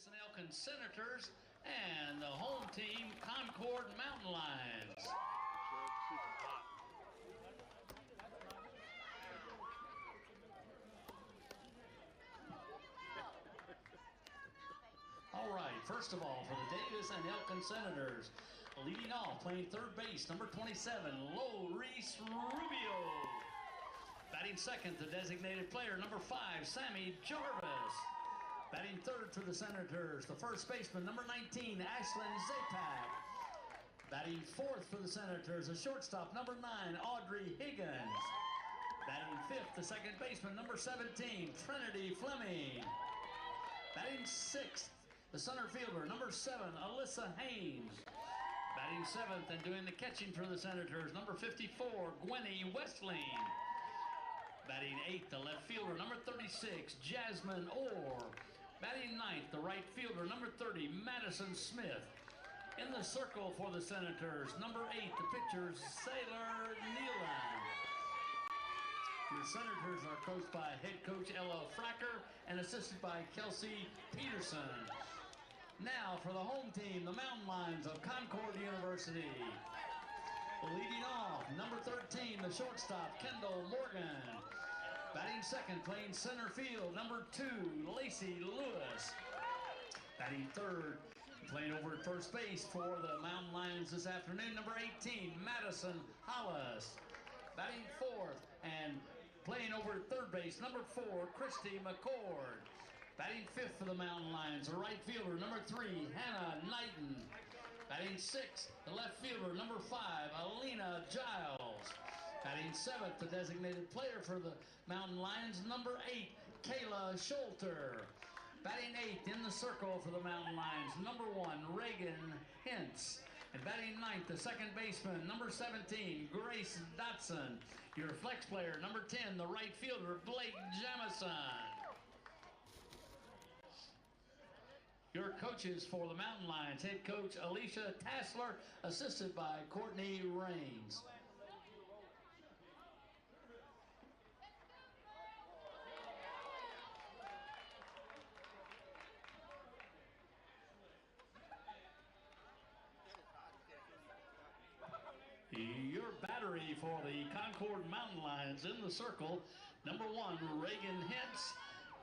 Davis and Elkins Senators, and the home team, Concord Mountain Lions. All right, first of all, for the Davis and Elkins Senators, leading off, playing third base, number 27, Reese Rubio. Batting second, the designated player, number 5, Sammy Jarvis. Batting third for the Senators, the first baseman, number 19, Ashlyn Zapak. Batting fourth for the Senators, the shortstop, number 9, Audrey Higgins. Batting fifth, the second baseman, number 17, Trinity Fleming. Batting sixth, the center fielder, number 7, Alyssa Haynes. Batting seventh and doing the catching for the Senators, number 54, Gwenny Westling. Batting eighth, the left fielder, number 36, Jasmine Orr. Batting ninth, the right fielder, number 30, Madison Smith. In the circle for the Senators, number 8, the pitcher, Sailor Nealon. Your Senators are coached by head coach Ella Fracker and assisted by Kelsey Peterson. Now for the home team, the Mountain Lions of Concord University. Leading off, number 13, the shortstop, Kendall Morgan. Batting second, playing center field, number 2, Lacey Lewis. Batting third, playing over at first base for the Mountain Lions this afternoon, number 18, Madison Hollis. Batting fourth and playing over at third base, number 4, Christy McCord. Batting fifth for the Mountain Lions, the right fielder, number 3, Hannah Knighton. Batting sixth, the left fielder, number 5, Alina Giles. Batting seventh, the designated player for the Mountain Lions, number 8, Kayla Schulter. Batting eighth in the circle for the Mountain Lions, number 1, Reagan Hintz. And batting ninth, the second baseman, number 17, Grace Dotson. Your flex player, number 10, the right fielder, Blake Jamison. Your coaches for the Mountain Lions, head coach Alicia Tassler, assisted by Courtney Raines. Your battery for the Concord Mountain Lions in the circle, number 1, Reagan Hintz,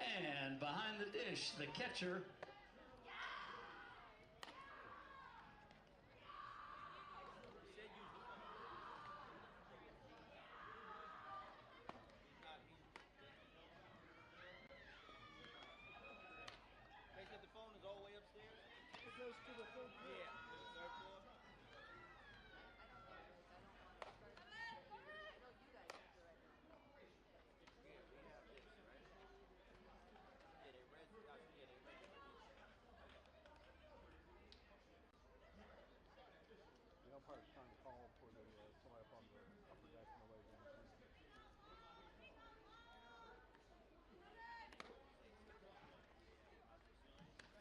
and behind the dish, the catcher, They said the phone is all the way upstairs? It goes to the third floor. Yeah, to the third floor. Yeah, we have this, right? Yeah, they read it. Yeah, they read it. The umpire's trying to call for the somebody up on the upper deck on the way down.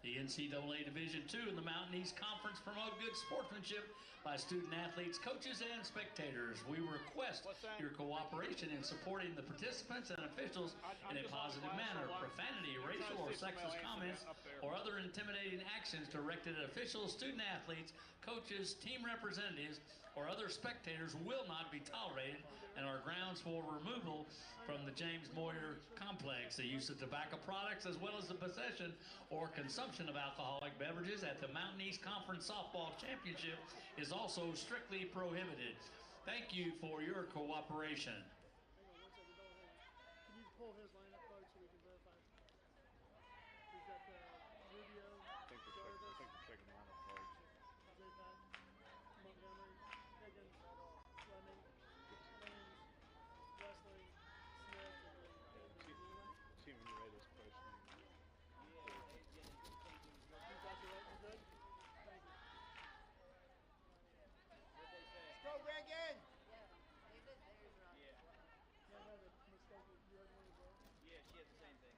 The NCAA Division II and the Mountain East Conference promote good sportsmanship by student athletes, coaches, and spectators. We request your cooperation in supporting the participants and officials in a positive manner. Profanity, racial or sexist comments, or other intimidating actions directed at officials, student athletes, coaches, team representatives, or other spectators will not be tolerated and are grounds for removal from the James Moyer complex. The use of tobacco products as well as the possession or consumption of alcoholic beverages at the Mountain East Conference Softball Championship is also strictly prohibited. Thank you for your cooperation. Hang on 1 second, don't hang on. Can you pull his lineup card so we can verify? We've got Rubio, Jarvis, checking lineup cards. Zapak, Montgomery, Higgins, Fleming, Haynes, Westling, Smith, and Nealon. Team when you're ready this question. Good? Thank you. Let's go, Reagan! Yeah, they did theirs wrong. Yeah. Can I have a mistake with you as well? Yeah, she has the same thing.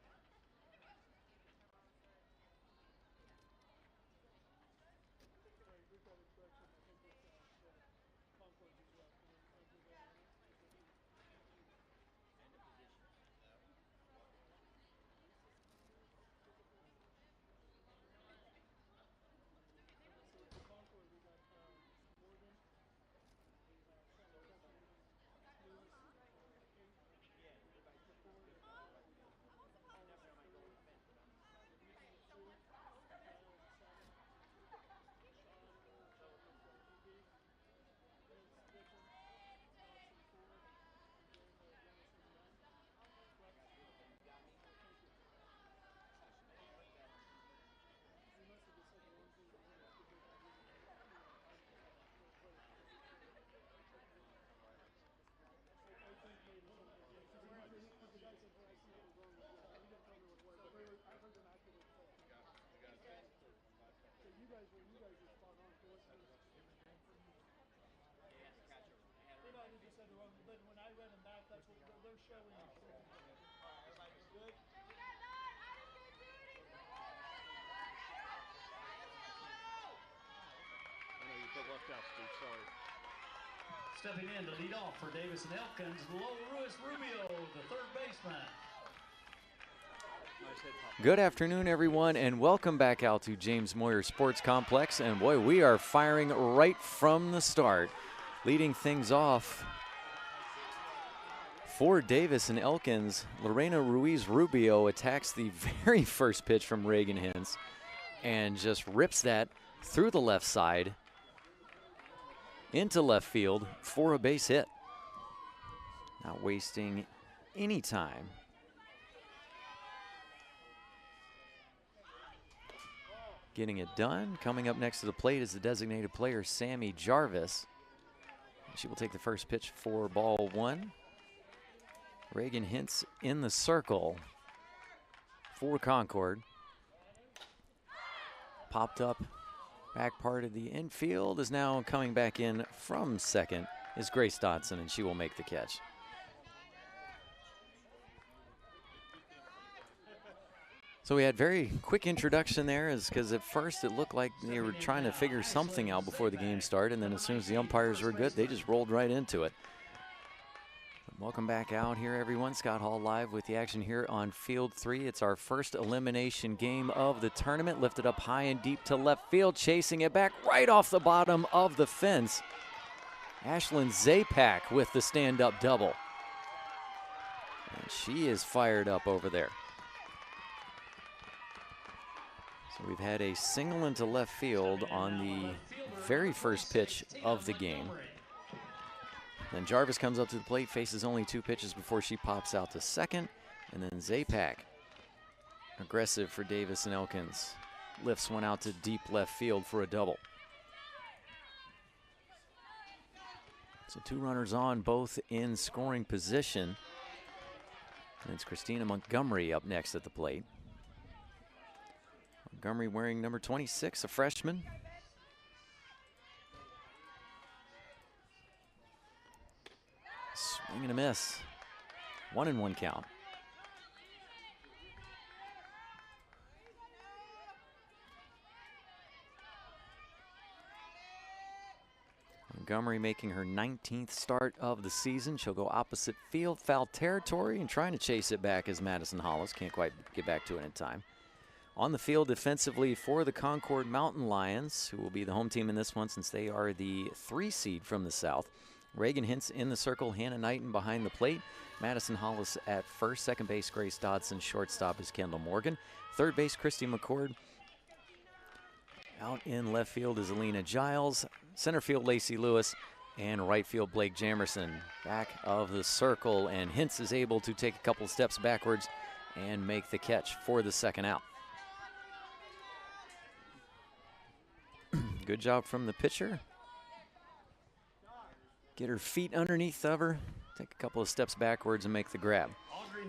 show in. I know you feel left out, Steve. Sorry. Stepping in to lead off for Davis and Elkins, Luis Rubio, the third baseman. Nice hit, Pop. Good afternoon, everyone, and welcome back out to James Moyer Sports Complex. And boy, we are firing right from the start. Leading things off for Davis and Elkins, Lorena Ruiz Rubio attacks the very first pitch from Reagan Hintz and just rips that through the left side into left field for a base hit. Not wasting any time. Getting it done. Coming up next to the plate is the designated player, Sammy Jarvis. She will take the first pitch for ball one. Reagan Hintz in the circle for Concord. Popped up back part of the infield, is now coming back in from second is Grace Dotson, and she will make the catch. So we had very quick introduction there, is because at first it looked like they were trying to figure something out before the game started, and then as soon as the umpires were good, they just rolled right into it. Welcome back out here, everyone. Scott Hall live with the action here on Field 3. It's our first elimination game of the tournament. Lifted up high and deep to left field, chasing it back right off the bottom of the fence. Ashlyn Zapak with the stand-up double. And she is fired up over there. So we've had a single into left field on the very first pitch of the game. Then Jarvis comes up to the plate, faces only two pitches before she pops out to second. And then Zapak, aggressive for Davis and Elkins, lifts one out to deep left field for a double. So two runners on, both in scoring position. And it's Christina Montgomery up next at the plate. Montgomery wearing number 26, a freshman. Swing and a miss. 1-1 count. Montgomery making her 19th start of the season. She'll go opposite field, foul territory, and trying to chase it back as Madison Hollis can't quite get back to it in time. On the field defensively for the Concord Mountain Lions, who will be the home team in this one since they are the 3 seed from the South. Reagan Hintz in the circle, Hannah Knighton behind the plate. Madison Hollis at first, second base Grace Dodson, shortstop is Kendall Morgan. Third base Christy McCord. Out in left field is Alina Giles. Center field Lacey Lewis, and right field Blake Jamerson. Back of the circle, and Hintz is able to take a couple steps backwards and make the catch for the second out. Good job from the pitcher. Get her feet underneath of her, take a couple of steps backwards and make the grab.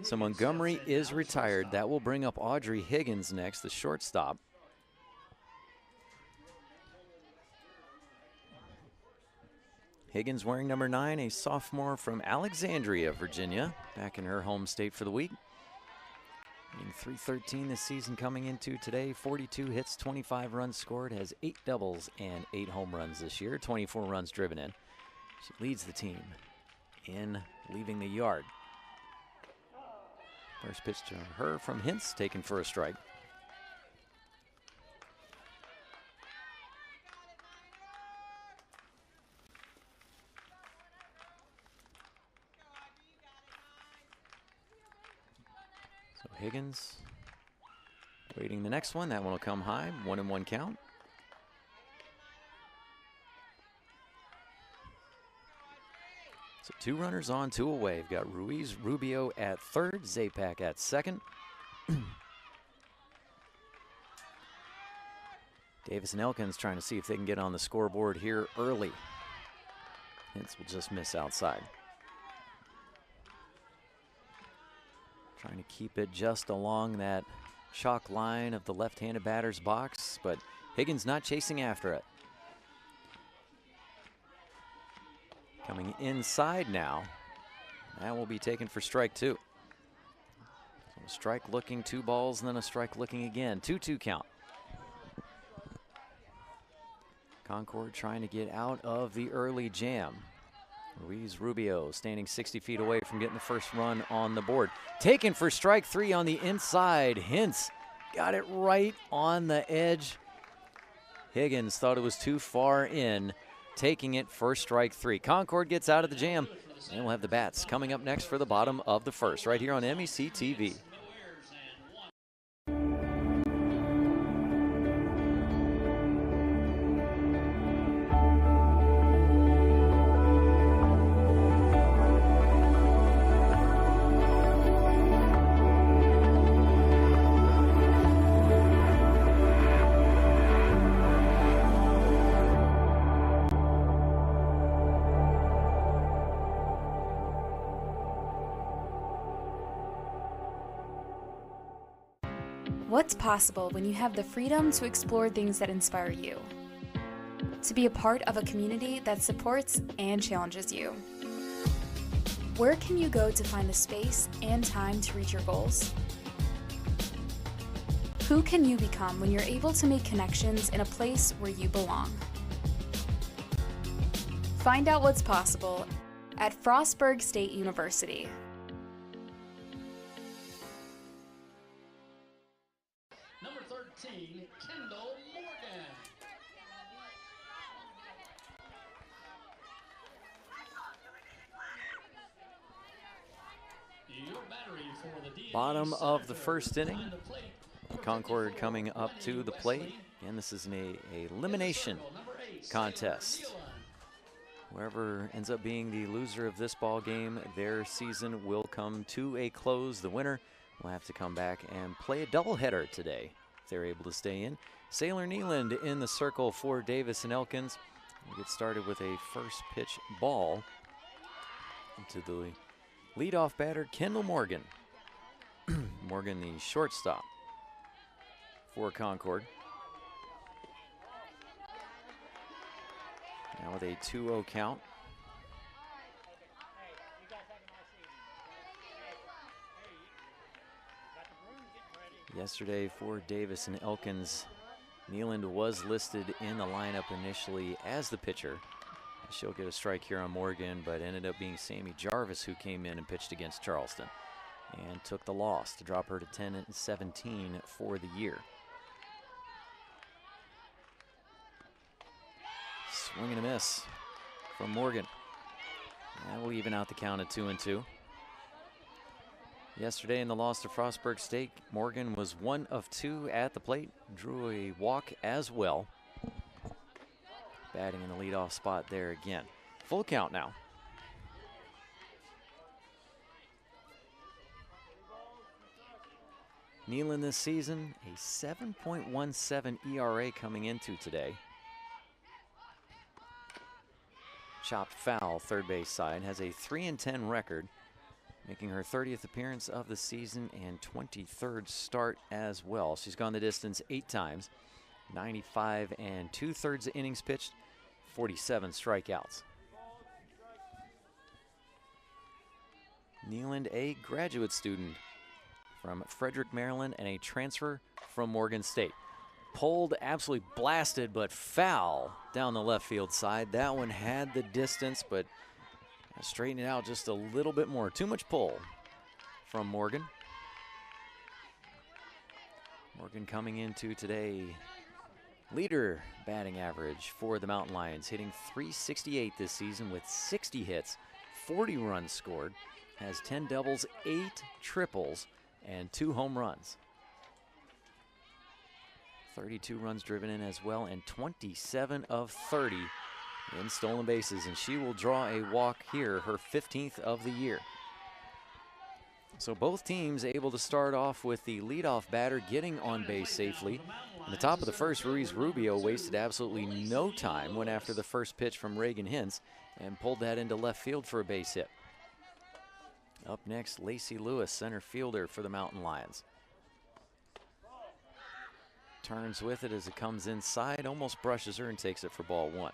So Montgomery is retired. That will bring up Audrey Higgins next, the shortstop. Higgins wearing number 9, a sophomore from Alexandria, Virginia, back in her home state for the week. In .313 this season coming into today, 42 hits, 25 runs scored, has 8 doubles and 8 home runs this year, 24 runs driven in. She leads the team in leaving the yard. First pitch to her from Hintz, taken for a strike. So Higgins waiting the next one. That one will come high, 1-1 count. So 2 runners on, 2 away. We've got Ruiz Rubio at third, Zapak at second. Davis and Elkins trying to see if they can get on the scoreboard here early. Hintz will just miss outside. Trying to keep it just along that chalk line of the left-handed batter's box, but Higgins not chasing after it. Coming inside now That will be taken for strike 2. So a strike looking, 2 balls, and then a strike looking again. 2-2 count. Concord trying to get out of the early jam. Ruiz Rubio standing 60 feet away from getting the first run on the board. Taken for strike 3 on the inside. Hintz got it right on the edge. Higgins thought it was too far in, taking it for strike 3. Concord gets out of the jam, and we'll have the bats coming up next for the bottom of the first, right here on MEC TV. What's possible when you have the freedom to explore things that inspire you? To be a part of a community that supports and challenges you? Where can you go to find the space and time to reach your goals? Who can you become when you're able to make connections in a place where you belong? Find out what's possible at Frostburg State University. Number 13, Kendall Morgan. Your battery for the DNU Bottom of the Senators. first inning. Behind the plate, Concord coming up to the plate. Again, this is a elimination number 8, contest. Sailor Nealon. Whoever ends up being the loser of this ball game, their season will come to a close. The winner will have to come back and play a doubleheader today if they're able to stay in. Sailor Nealand in the circle for Davis and Elkins. We get started with a first pitch ball to the leadoff batter, Kendall Morgan. Morgan, the shortstop for Concord. Now with a 2-0 count. Yesterday for Davis and Elkins, Nealand was listed in the lineup initially as the pitcher. She'll get a strike here on Morgan, but ended up being Sammy Jarvis who came in and pitched against Charleston and took the loss to drop her to 10-17 for the year. Swing and a miss from Morgan. That will even out the count at 2-2. Yesterday in the loss to Frostburg State, Morgan was 1 of 2 at the plate, drew a walk as well. Batting in the leadoff spot there again. Full count now. Nealand this season, a 7.17 ERA coming into today. Chopped foul, third base side, has a 3-10 record, making her 30th appearance of the season and 23rd start as well. She's gone the distance 8 times, 95 2/3 innings pitched, 47 strikeouts. Nealand, a graduate student from Frederick, Maryland, and a transfer from Morgan State. Pulled, absolutely blasted, but foul down the left field side. That one had the distance, but straighten it out just a little bit more. Too much pull from Morgan. Morgan coming into today, leader batting average for the Mountain Lions, hitting .368 this season with 60 hits, 40 runs scored, has 10 doubles, 8 triples, and 2 home runs. 32 runs driven in as well, and 27 of 30 in stolen bases, and she will draw a walk here, her 15th of the year. So both teams able to start off with the leadoff batter getting on base safely. In the top of the first, Ruiz Rubio wasted absolutely no time, went after the first pitch from Reagan Hintz and pulled that into left field for a base hit. Up next, Lacey Lewis, center fielder for the Mountain Lions. Turns with it as it comes inside, almost brushes her and takes it for ball 1.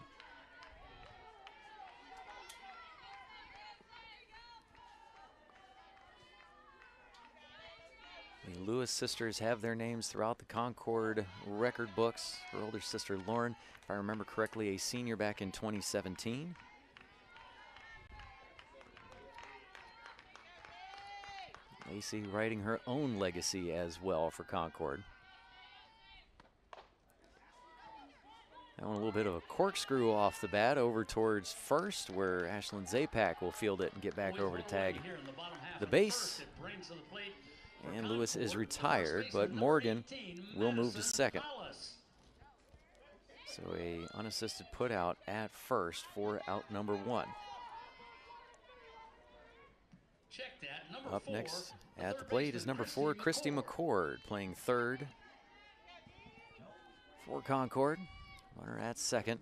The Lewis sisters have their names throughout the Concord record books. Her older sister, Lauren, if I remember correctly, a senior back in 2017. Lacey writing her own legacy as well for Concord. That one a little bit of a corkscrew off the bat over towards first, where Ashlyn Zapak will field it and get back over to tag the base. And Lewis is retired, but Morgan will move to second. So a unassisted put out at first for out number 1. Up next at the plate is number 4, Christy McCord, playing third for Concord. Runner at second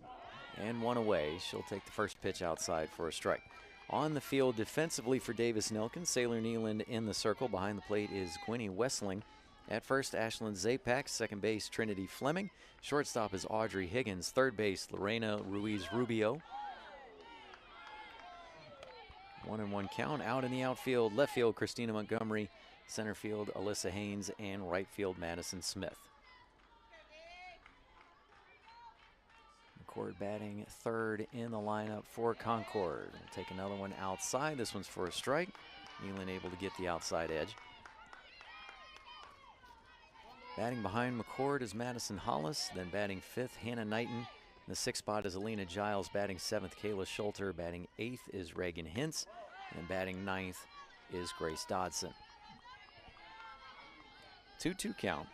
and 1 away. She'll take the first pitch outside for a strike. On the field defensively for Davis and Elkins, Sailor Nealand in the circle. Behind the plate is Gwenny Wessling. At first, Ashlyn Zapak. Second base, Trinity Fleming. Shortstop is Audrey Higgins. Third base, Lorena Ruiz-Rubio. 1-1 count. Out in the outfield, left field, Christina Montgomery. Center field, Alyssa Haynes. And right field, Madison Smith. McCord batting third in the lineup for Concord. We'll take another one outside. This one's for a strike. Nealon able to get the outside edge. Batting behind McCord is Madison Hollis. Then batting 5th, Hannah Knighton. In the 6th spot is Alina Giles. Batting 7th, Kayla Schulter. Batting 8th is Reagan Hintz. And batting 9th is Grace Dodson. 2-2 count.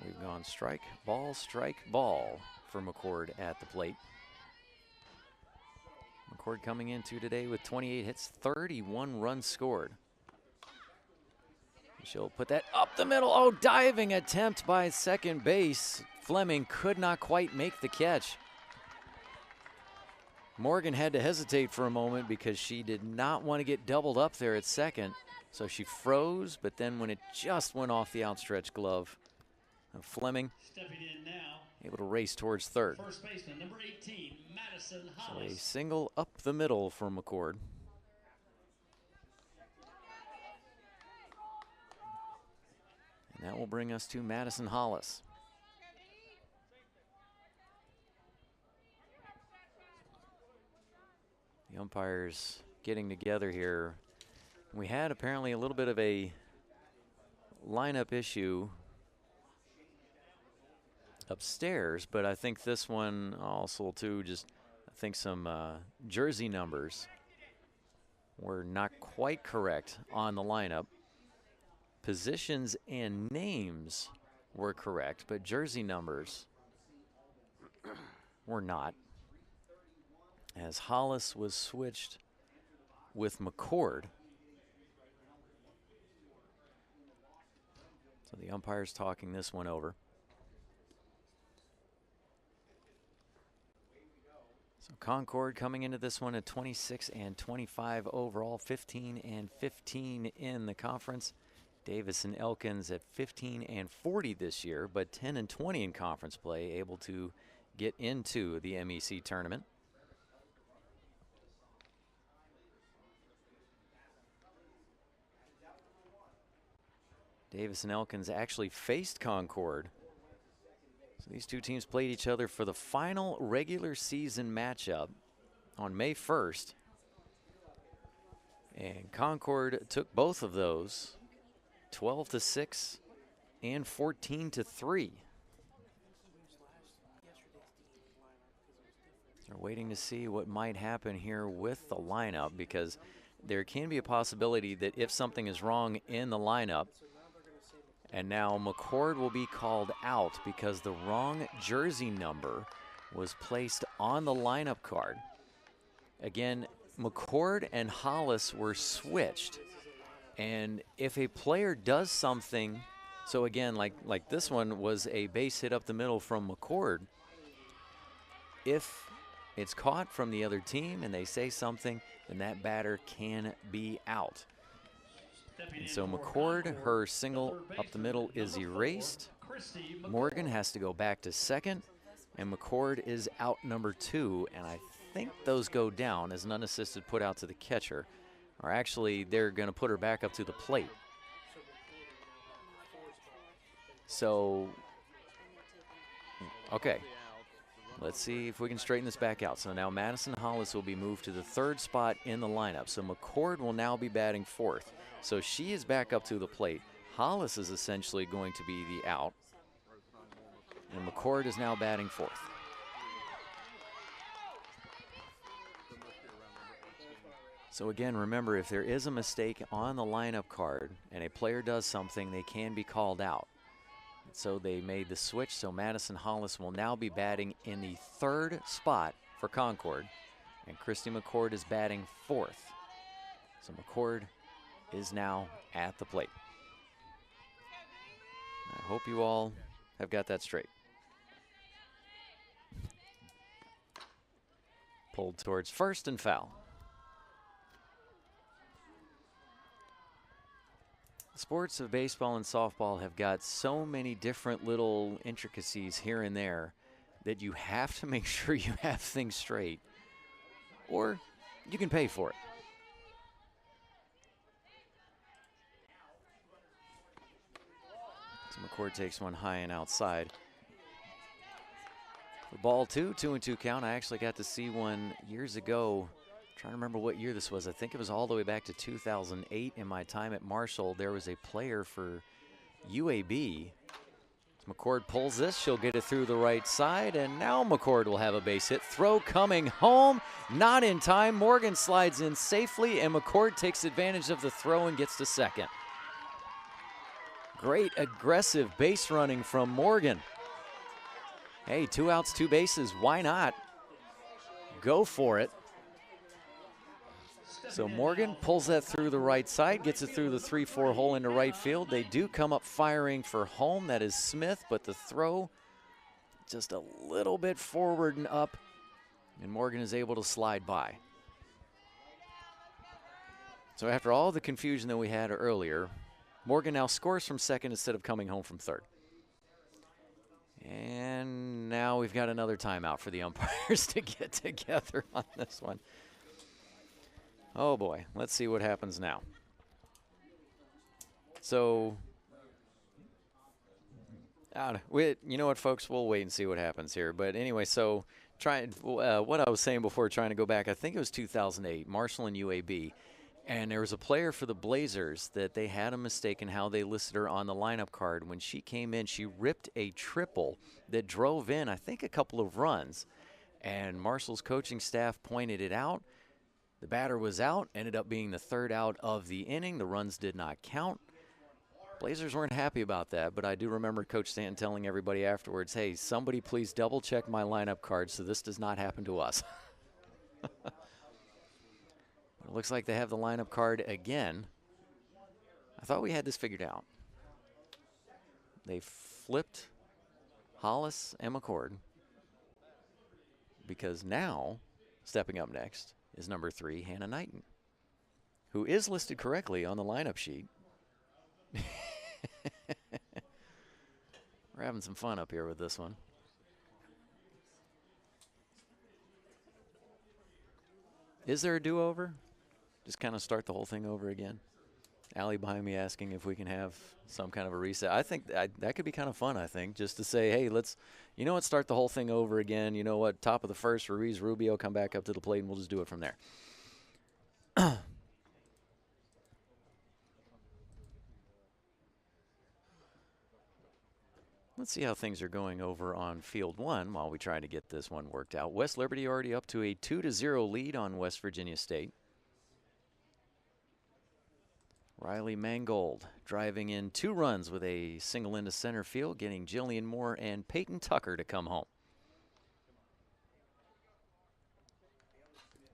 We've gone strike, ball for McCord at the plate. McCord coming into today with 28 hits, 31 runs scored. She'll put that up the middle. Oh, diving attempt by second base. Fleming could not quite make the catch. Morgan had to hesitate for a moment because she did not want to get doubled up there at second. So she froze, but then when it just went off the outstretched glove, Fleming able to race towards third. First baseman, number 18, Madison So Hollis. a single up the middle for McCord. And that will bring us to Madison Hollis. The umpires getting together here. We had apparently a little bit of a lineup issue upstairs, but I think this one also too, just I think some jersey numbers were not quite correct on the lineup. Positions and names were correct, but jersey numbers were not, as Hollis was switched with McCord. So the umpire's talking this one over. So Concord coming into this one at 26-25 overall, 15-15 in the conference. Davis and Elkins at 15-40 this year, but 10-20 in conference play, able to get into the MEC tournament. Davis and Elkins actually faced Concord. So these two teams played each other for the final regular season matchup on May 1st. And Concord took both of those, 12-6 and 14-3. They're waiting to see what might happen here with the lineup, because there can be a possibility that if something is wrong in the lineup, and now McCord will be called out because the wrong jersey number was placed on the lineup card. Again, McCord and Hollis were switched. And if a player does something, so again, like this one was a base hit up the middle from McCord, if it's caught from the other team and they say something, then that batter can be out. And so McCord, her single up the middle is erased. Morgan has to go back to second, and McCord is out number 2, and I think those go down as an unassisted put out to the catcher. Or actually, they're going to put her back up to the plate. So, okay. Let's see if we can straighten this back out. So now Madison Hollis will be moved to the 3rd spot in the lineup. So McCord will now be batting 4th. So she is back up to the plate. Hollis is essentially going to be the out. And McCord is now batting 4th. So again, remember, if there is a mistake on the lineup card and a player does something, they can be called out. So they made the switch, so Madison Hollis will now be batting in the 3rd spot for Concord, and Christy McCord is batting 4th. So McCord is now at the plate. I hope you all have got that straight. Pulled towards first and foul. Sports of baseball and softball have got so many different little intricacies here and there that you have to make sure you have things straight, or you can pay for it. So McCord takes one high and outside. For ball 2, 2-2 count. I actually got to see one years ago. Trying to remember what year this was. I think it was all the way back to 2008 in my time at Marshall. There was a player for UAB. As McCord pulls this, she'll get it through the right side, and now McCord will have a base hit. Throw coming home, not in time. Morgan slides in safely, and McCord takes advantage of the throw and gets to second. Great aggressive base running from Morgan. Hey, 2 outs, 2 bases. Why not? Go for it. So Morgan pulls that through the right side, gets it through the 3-4 hole into right field. They do come up firing for home. That is Smith, but the throw just a little bit forward and up, and Morgan is able to slide by. So after all the confusion that we had earlier, Morgan now scores from second instead of coming home from third. And now we've got another timeout for the umpires to get together on this one. Oh boy, let's see what happens now. So, you know what, folks? We'll wait and see what happens here. But anyway, so what I was saying before, trying to go back, I think it was 2008, Marshall and UAB. And there was a player for the Blazers that they had a mistake in how they listed her on the lineup card. When she came in, she ripped a triple that drove in, I think, a couple of runs. And Marshall's coaching staff pointed it out. The batter was out, ended up being the 3rd out of the inning. The runs did not count. Blazers weren't happy about that, but I do remember Coach Stanton telling everybody afterwards, hey, somebody please double check my lineup card so this does not happen to us. It looks like they have the lineup card again. I thought we had this figured out. They flipped Hollis and McCord because now, stepping up next, is number 3, Hannah Knighton, who is listed correctly on the lineup sheet. We're having some fun up here with this one. Is there a do-over? Just kind of start the whole thing over again? Allie behind me asking if we can have some kind of a reset. I think that could be kind of fun, I think, just to say, hey, let's, you know what, start the whole thing over again. You know what, top of the first, Ruiz, Rubio, come back up to the plate, and we'll just do it from there. Let's see how things are going over on field 1 while we try to get this one worked out. West Liberty already up to a 2-0 lead on West Virginia State. Riley Mangold driving in 2 runs with a single into center field, getting Jillian Moore and Peyton Tucker to come home.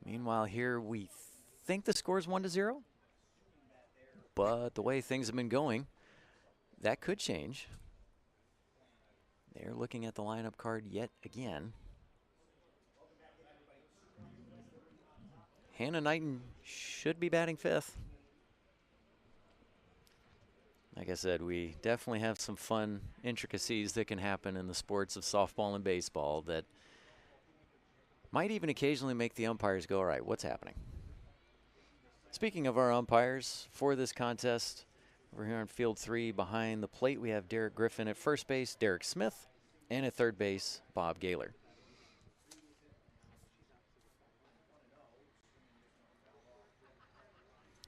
Meanwhile, here we think the score is 1-0, but the way things have been going, that could change. They're looking at the lineup card yet again. Hannah Knighton should be batting 5th. Like I said, we definitely have some fun intricacies that can happen in the sports of softball and baseball that might even occasionally make the umpires go, all right, what's happening? Speaking of our umpires for this contest, Over here on field 3, behind the plate, we have Derek Griffin at first base, Derek Smith, and at third base, Bob Gaylor.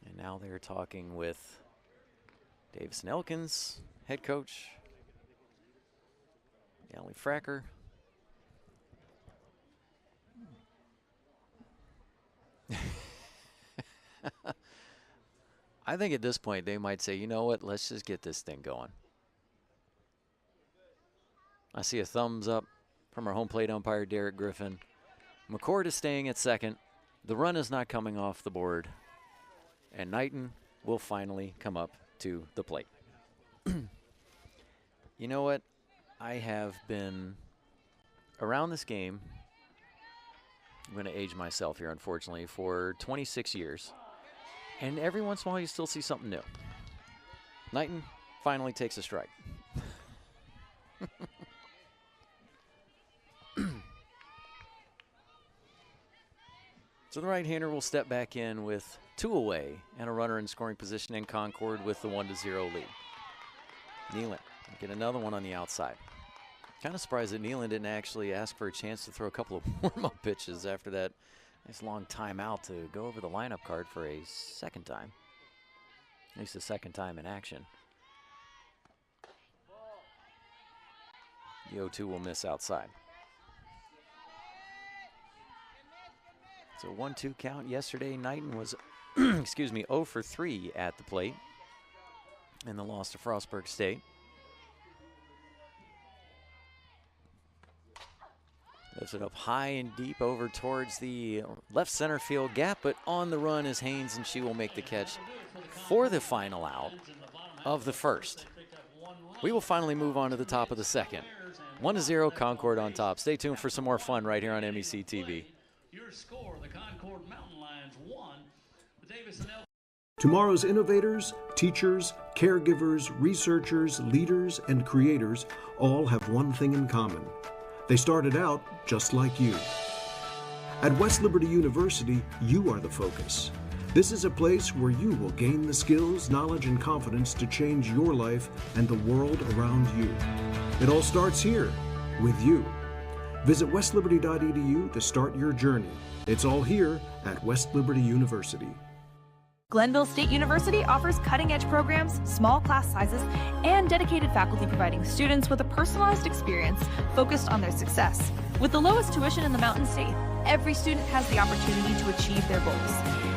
And now they're talking with Davis and Elkins, head coach, Gally Fracker. I think at this point they might say, you know what, let's just get this thing going. I see a thumbs up from our home plate umpire, Derek Griffin. McCord is staying at second. The run is not coming off the board. And Knighton will finally come up to the plate. You know what? I have been around this game, I'm going to age myself here, unfortunately, for 26 years. And every once in a while, you still see something new. Knighton finally takes a strike. So the right-hander will step back in with 2 away and a runner in scoring position in Concord with the 1-0 lead. Nealon get another one on the outside. Kind of surprised that Nealon didn't actually ask for a chance to throw a couple of warm-up pitches after that nice long timeout to go over the lineup card for a second time. At least the second time in action. The 0-2 will miss outside. So 1-2 count yesterday. Knighton was, excuse me, 0 for 3 at the plate in the loss to Frostburg State. Lifts it up high and deep over towards the left center field gap, but on the run is Haynes, and she will make the catch for the final out of the first. We will finally move on to the top of the second. 1-0 Concord on top. Stay tuned for some more fun right here on MEC TV. Your score, the Concord Mountain Lions 1, the Davis and Elkins. Tomorrow's innovators, teachers, caregivers, researchers, leaders, and creators all have one thing in common. They started out just like you. At West Liberty University, you are the focus. This is a place where you will gain the skills, knowledge, and confidence to change your life and the world around you. It all starts here, with you. Visit westliberty.edu to start your journey. It's all here at West Liberty University. Glenville State University offers cutting-edge programs, small class sizes, and dedicated faculty providing students with a personalized experience focused on their success. With the lowest tuition in the Mountain State, every student has the opportunity to achieve their goals.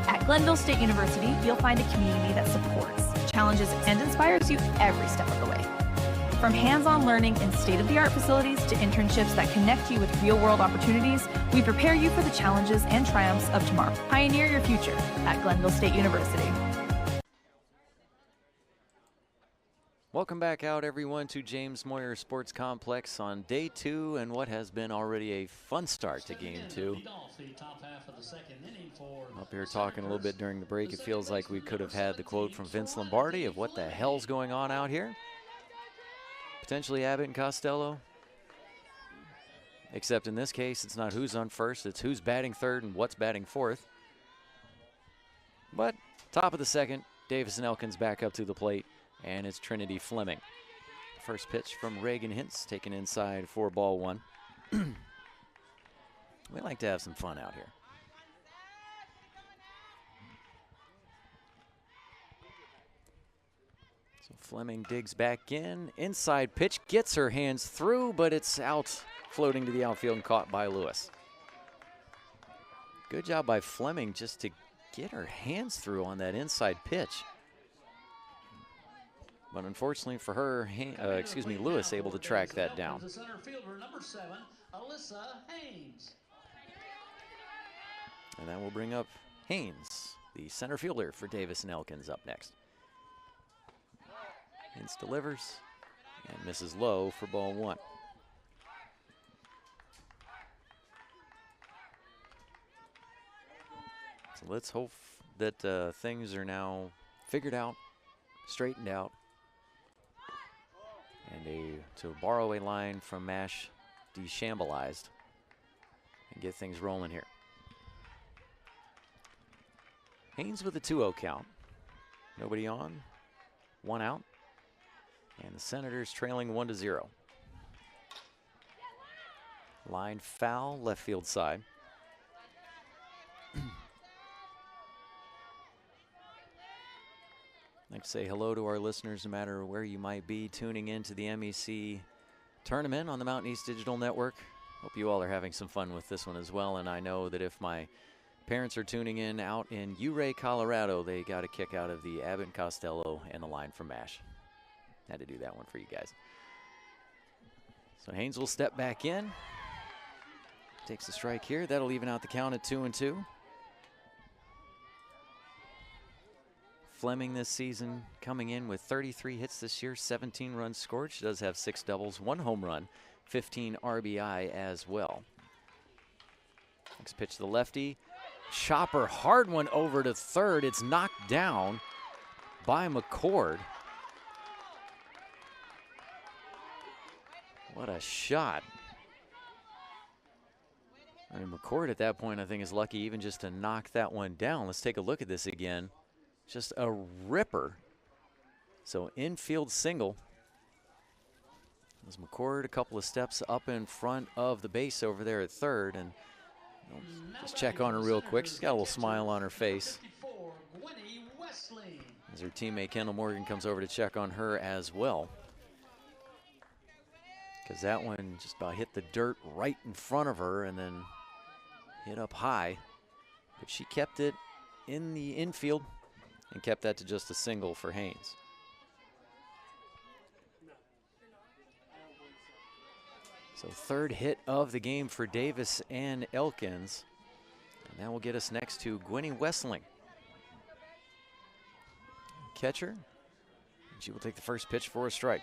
At Glenville State University, you'll find a community that supports, challenges, and inspires you every step of the way. From hands-on learning in state-of-the-art facilities to internships that connect you with real-world opportunities, we prepare you for the challenges and triumphs of tomorrow. Pioneer your future at Glenville State University. Welcome back out, everyone, to James Moyer Sports Complex on day 2 and what has been already a fun start to game 2. Up here talking a little bit during the break, it feels like we could have had the quote from Vince Lombardi of what the hell's going on out here. Potentially Abbott and Costello. Except in this case, it's not who's on first, it's who's batting third and what's batting fourth. But top of the second, Davis and Elkins back up to the plate, and it's Trinity Fleming. First pitch from Reagan Hintz, taken inside for ball 1. We like to have some fun out here. So Fleming digs back in. Inside pitch, gets her hands through, but it's out, floating to the outfield and caught by Lewis. Good job by Fleming just to get her hands through on that inside pitch. But unfortunately for her, Lewis able to track that down. The center fielder, number 7, Alyssa Haynes. And that will bring up Haynes, the center fielder for Davis and Elkins, up next. Haynes delivers and misses low for ball 1. So let's hope that things are now figured out, straightened out, and to borrow a line from Mash, deshambalized, and get things rolling here. Haynes with a 2-0 count. Nobody on. 1 out. And the Senators trailing 1-0. Line foul, left field side. I'd like to say hello to our listeners, no matter where you might be tuning in to the MEC tournament on the Mountain East Digital Network. Hope you all are having some fun with this one as well. And I know that if my parents are tuning in out in Ouray, Colorado, they got a kick out of the Abbott and Costello and the line from MASH. Had to do that one for you guys. So Haynes will step back in. Takes the strike here. That'll even out the count at 2-2. Fleming this season coming in with 33 hits this year, 17 runs scored. She does have 6 doubles, 1 home run, 15 RBI as well. Next pitch to the lefty. Chopper, hard one over to third. It's knocked down by McCord. What a shot. I mean, McCord at that point, I think, is lucky even just to knock that one down. Let's take a look at this again. Just a ripper. So infield single. As McCord a couple of steps up in front of the base over there at third. And just check on her real quick. She's got a little smile on her face. As her teammate Kendall Morgan comes over to check on her as well. Because that one just about hit the dirt right in front of her and then hit up high. But she kept it in the infield and kept that to just a single for Haynes. So third hit of the game for Davis and Elkins. And that will get us next to Gwenny Wessling. Catcher. She will take the first pitch for a strike.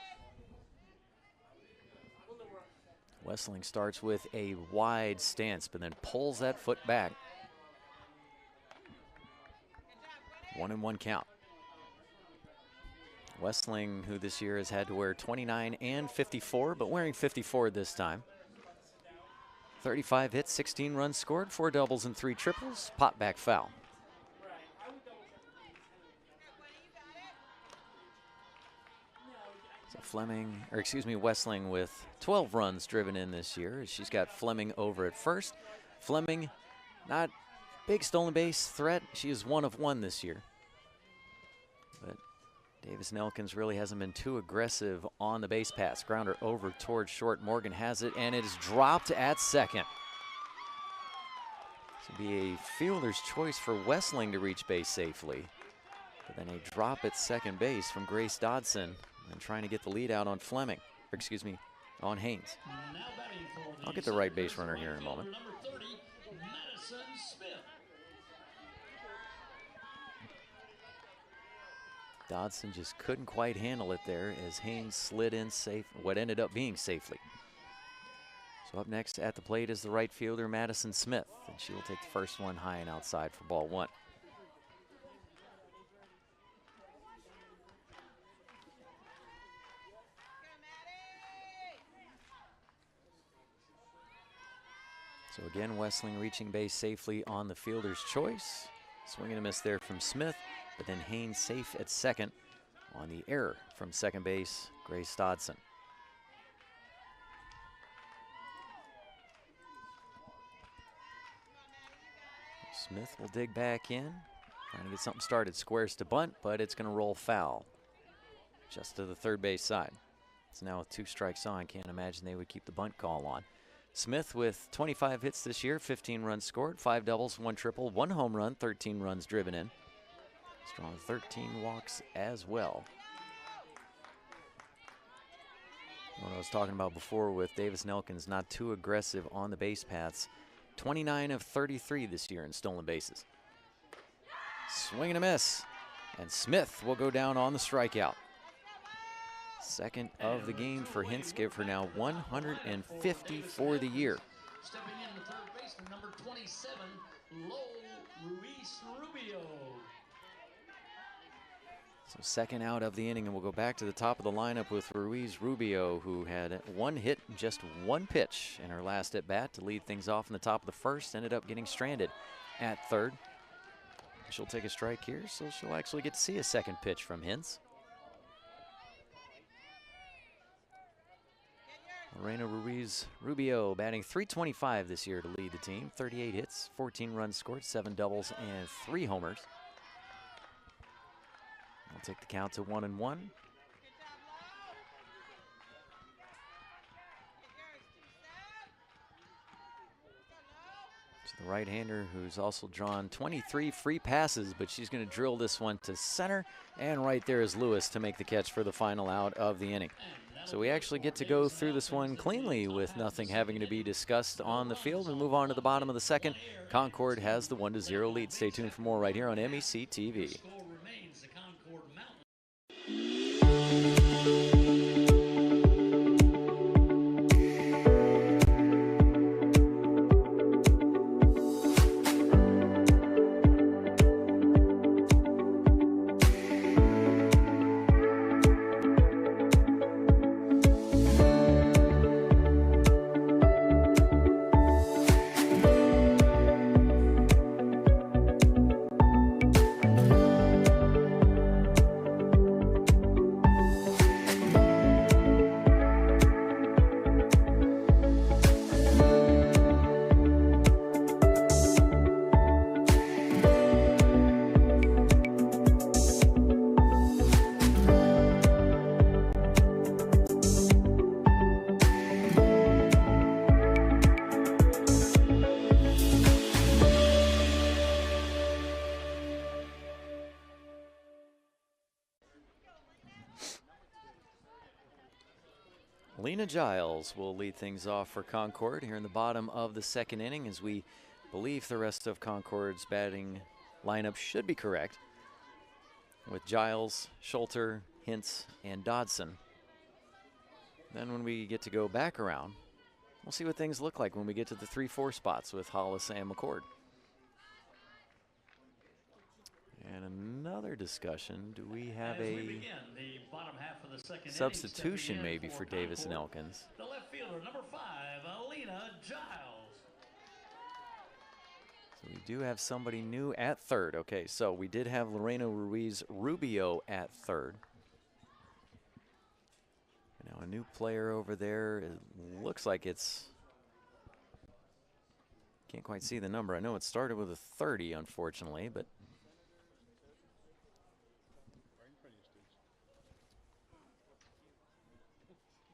Wessling starts with a wide stance, but then pulls that foot back. 1-1 count. Wessling, who this year has had to wear 29 and 54, but wearing 54 this time. 35 hits, 16 runs scored, 4 doubles and 3 triples. Pop back foul. So Wessling with 12 runs driven in this year. She's got Fleming over at first. Fleming, not big stolen base threat. She is 1 of 1 this year. But Davis and Elkins really hasn't been too aggressive on the base pass. Grounder over towards short. Morgan has it, and it is dropped at second. This would be a fielder's choice for Wessling to reach base safely. But then a drop at second base from Grace Dodson and trying to get the lead out on Fleming, or excuse me, on Haynes. I'll get the right base runner here in a moment. Dodson just couldn't quite handle it there as Haynes slid in safe, what ended up being safely. So up next at the plate is the right fielder, Madison Smith, and she will take the first one high and outside for ball 1. So again, Wessling reaching base safely on the fielder's choice. Swing and a miss there from Smith, but then Haynes safe at second on the error from second base, Grace Dodson. Smith will dig back in, trying to get something started. Squares to bunt, but it's going to roll foul just to the third base side. It's now with 2 strikes on. Can't imagine they would keep the bunt call on. Smith with 25 hits this year, 15 runs scored, 5 doubles, 1 triple, 1 home run, 13 runs driven in. Strong 13 walks as well. What I was talking about before with Davis and Elkins, not too aggressive on the base paths. 29 of 33 this year in stolen bases. Swing and a miss. And Smith will go down on the strikeout. Second of the game for Hinskip for now 150 for the year. Stepping in the third baseman, number 27, Lowell Ruiz Rubio. So second out of the inning, and we'll go back to the top of the lineup with Ruiz Rubio, who had 1 hit, just 1 pitch in her last at bat to lead things off in the top of the first. Ended up getting stranded at third. She'll take a strike here, so she'll actually get to see a second pitch from Hintz. Lorena Ruiz Rubio batting .325 this year to lead the team. 38 hits, 14 runs scored, 7 doubles, and 3 homers. We'll take the count to 1-1. The right-hander who's also drawn 23 free passes, but she's going to drill this one to center, and right there is Lewis to make the catch for the final out of the inning. So we actually get to go through this one cleanly with nothing having to be discussed on the field. We move on to the bottom of the second. Concord has the 1-0 lead. Stay tuned for more right here on MEC TV. Lena Giles will lead things off for Concord here in the bottom of the second inning, as we believe the rest of Concord's batting lineup should be correct, with Giles, Schulter, Hintz, and Dodson. Then when we get to go back around, we'll see what things look like when we get to the 3-4 spots with Hollis and McCord. And another discussion, do we have a substitution maybe for Davis and Elkins? The left fielder, number 5, Alina Giles. So we do have somebody new at third. Okay, so we did have Lorena Ruiz Rubio at third. Now a new player over there. It looks like it's, can't quite see the number. I know it started with a 30, unfortunately, but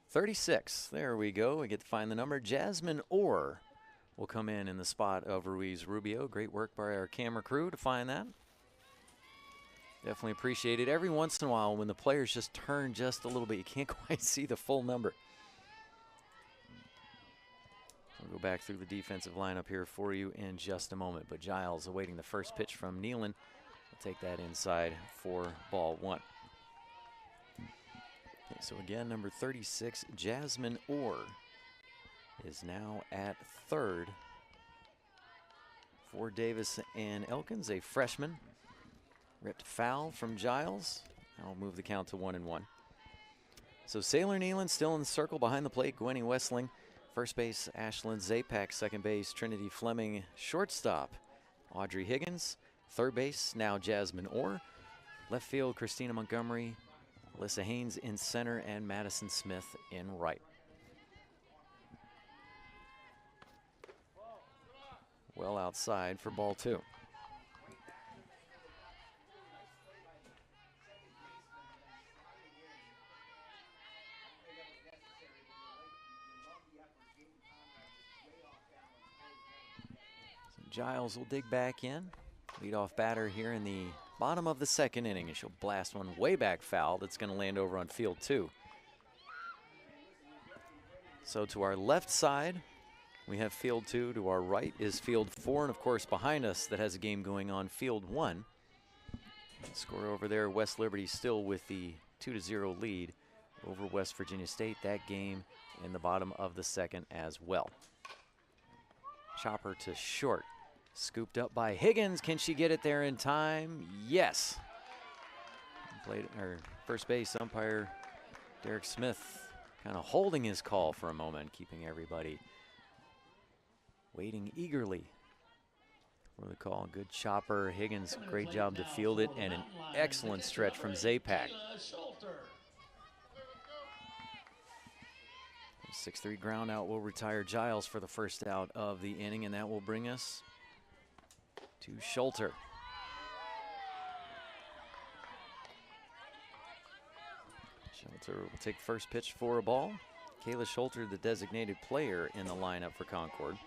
36, there we go. We get to find the number. Jasmine Orr will come in the spot of Ruiz Rubio. Great work by our camera crew to find that. Definitely appreciate it. Every once in a while when the players just turn just a little bit, you can't quite see the full number. We'll go back through the defensive lineup here for you in just a moment. But Giles awaiting the first pitch from Nealon. We'll take that inside for ball 1. Okay, so again, number 36, Jasmine Orr, is now at third for Davis and Elkins, a freshman. Ripped foul from Giles. Now we'll move the count to 1-1. So Sailor Nealon still in the circle behind the plate. Gwenny Wessling, first base, Ashlyn Zapak, second base, Trinity Fleming, shortstop, Audrey Higgins, third base, now Jasmine Orr, left field, Christina Montgomery, Alyssa Haynes in center, and Madison Smith in right. Well outside for ball 2. Giles will dig back in. Leadoff batter here in the bottom of the second inning, and she'll blast one way back foul that's going to land over on field 2. So to our left side, we have field 2. To our right is field 4, and of course behind us that has a game going on, field 1. Score over there, West Liberty still with the 2-0 lead over West Virginia State. That game in the bottom of the second as well. Chopper to short. Scooped up by Higgins. Can she get it there in time? Yes. Played her first base umpire Derek Smith kind of holding his call for a moment, keeping everybody waiting eagerly for the call. Good chopper. Higgins, great job to field it, and an excellent stretch from Zapak. 6-3 ground out will retire Giles for the first out of the inning, and that will bring us to Schulter. Schulter will take first pitch for a ball. Kayla Schulter, the designated player in the lineup for Concord.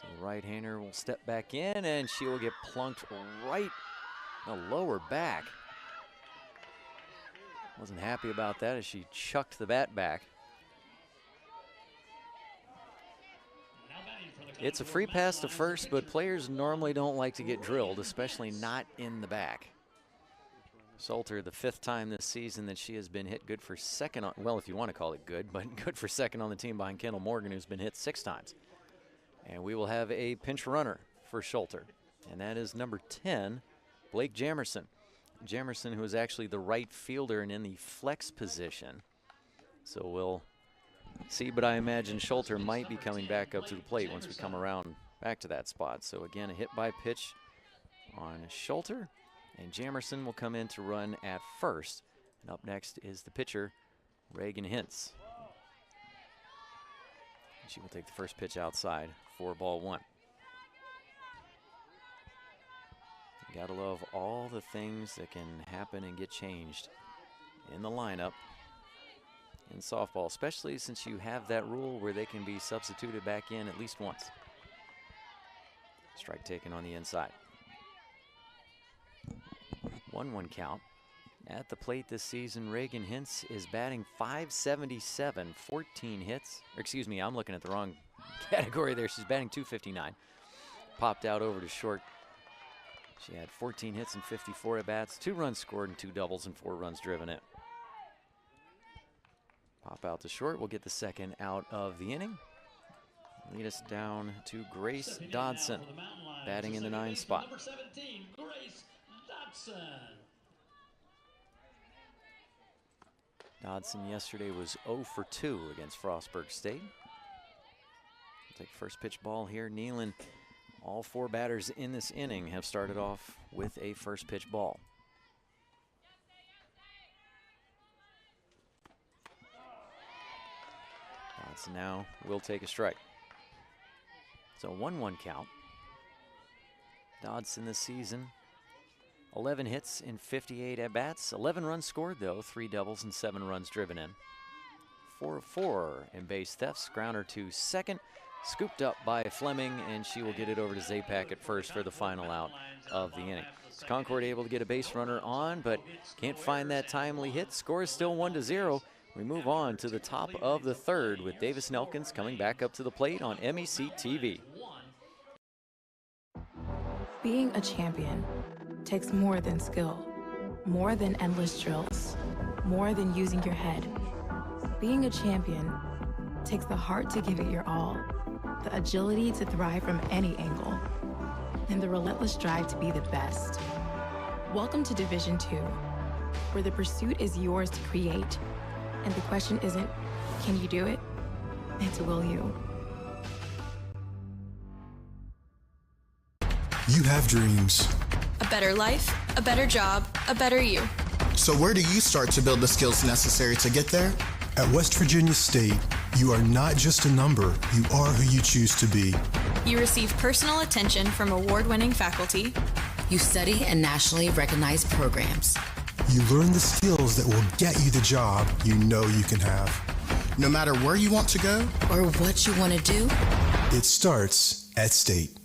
So the right-hander will step back in, and she will get plunked right in the lower back. Wasn't happy about that as she chucked the bat back. It's a free pass to first, but players normally don't like to get drilled, especially not in the back. Salter, the 5th time this season that she has been hit, good for second on, well, if you want to call it good, but good for second on the team behind Kendall Morgan, who's been hit 6 times. And we will have a pinch runner for Schulter, and that is number 10, Blake Jamerson. Jamerson, who is actually the right fielder and in the flex position. So we'll see, but I imagine Schulter might be coming back up to the plate once we come around back to that spot. So again, a hit by pitch on Schulter, and Jamerson will come in to run at first. And up next is the pitcher, Reagan Hintz. She will take the first pitch outside for ball 1. You gotta love all the things that can happen and get changed in the lineup in softball, especially since you have that rule where they can be substituted back in at least once. Strike taken on the inside. 1-1 count. At the plate this season, Reagan Hintz is batting .577, 14 hits. Or excuse me, I'm looking at the wrong category there. She's batting .259. Popped out over to short. She had 14 hits and 54 at-bats, 2 runs scored and 2 doubles and 4 runs driven in. Pop out to short. We'll get the second out of the inning. Lead us down to Grace Dodson, batting in the 9 spot. Number 17, Grace Dodson. Dodson yesterday was 0 for 2 against Frostburg State. We'll take first pitch ball here. Nealon, all 4 batters in this inning have started off with a first pitch ball. Dodson now will take a strike. So 1-1 count. Dodson this season, 11 hits in 58 at-bats, 11 runs scored though, 3 doubles and 7 runs driven in. 4 of 4 in base thefts, grounder to second, scooped up by Fleming, and she will get it over to Zapak at first for the final out of the inning. So Concord able to get a base runner on, but can't find that timely hit. Score is still 1-0. We move on to the top of the 3rd with Davis and Elkins coming back up to the plate on MEC TV. Being a champion takes more than skill, more than endless drills, more than using your head. Being a champion takes the heart to give it your all, the agility to thrive from any angle, and the relentless drive to be the best. Welcome to Division II, where the pursuit is yours to create, and the question isn't, can you do it? It's will you? You have dreams. A better life, a better job, a better you. So where do you start to build the skills necessary to get there? At West Virginia State, you are not just a number, you are who you choose to be. You receive personal attention from award-winning faculty. You study in nationally recognized programs. You learn the skills that will get you the job you know you can have. No matter where you want to go or what you want to do, it starts at State.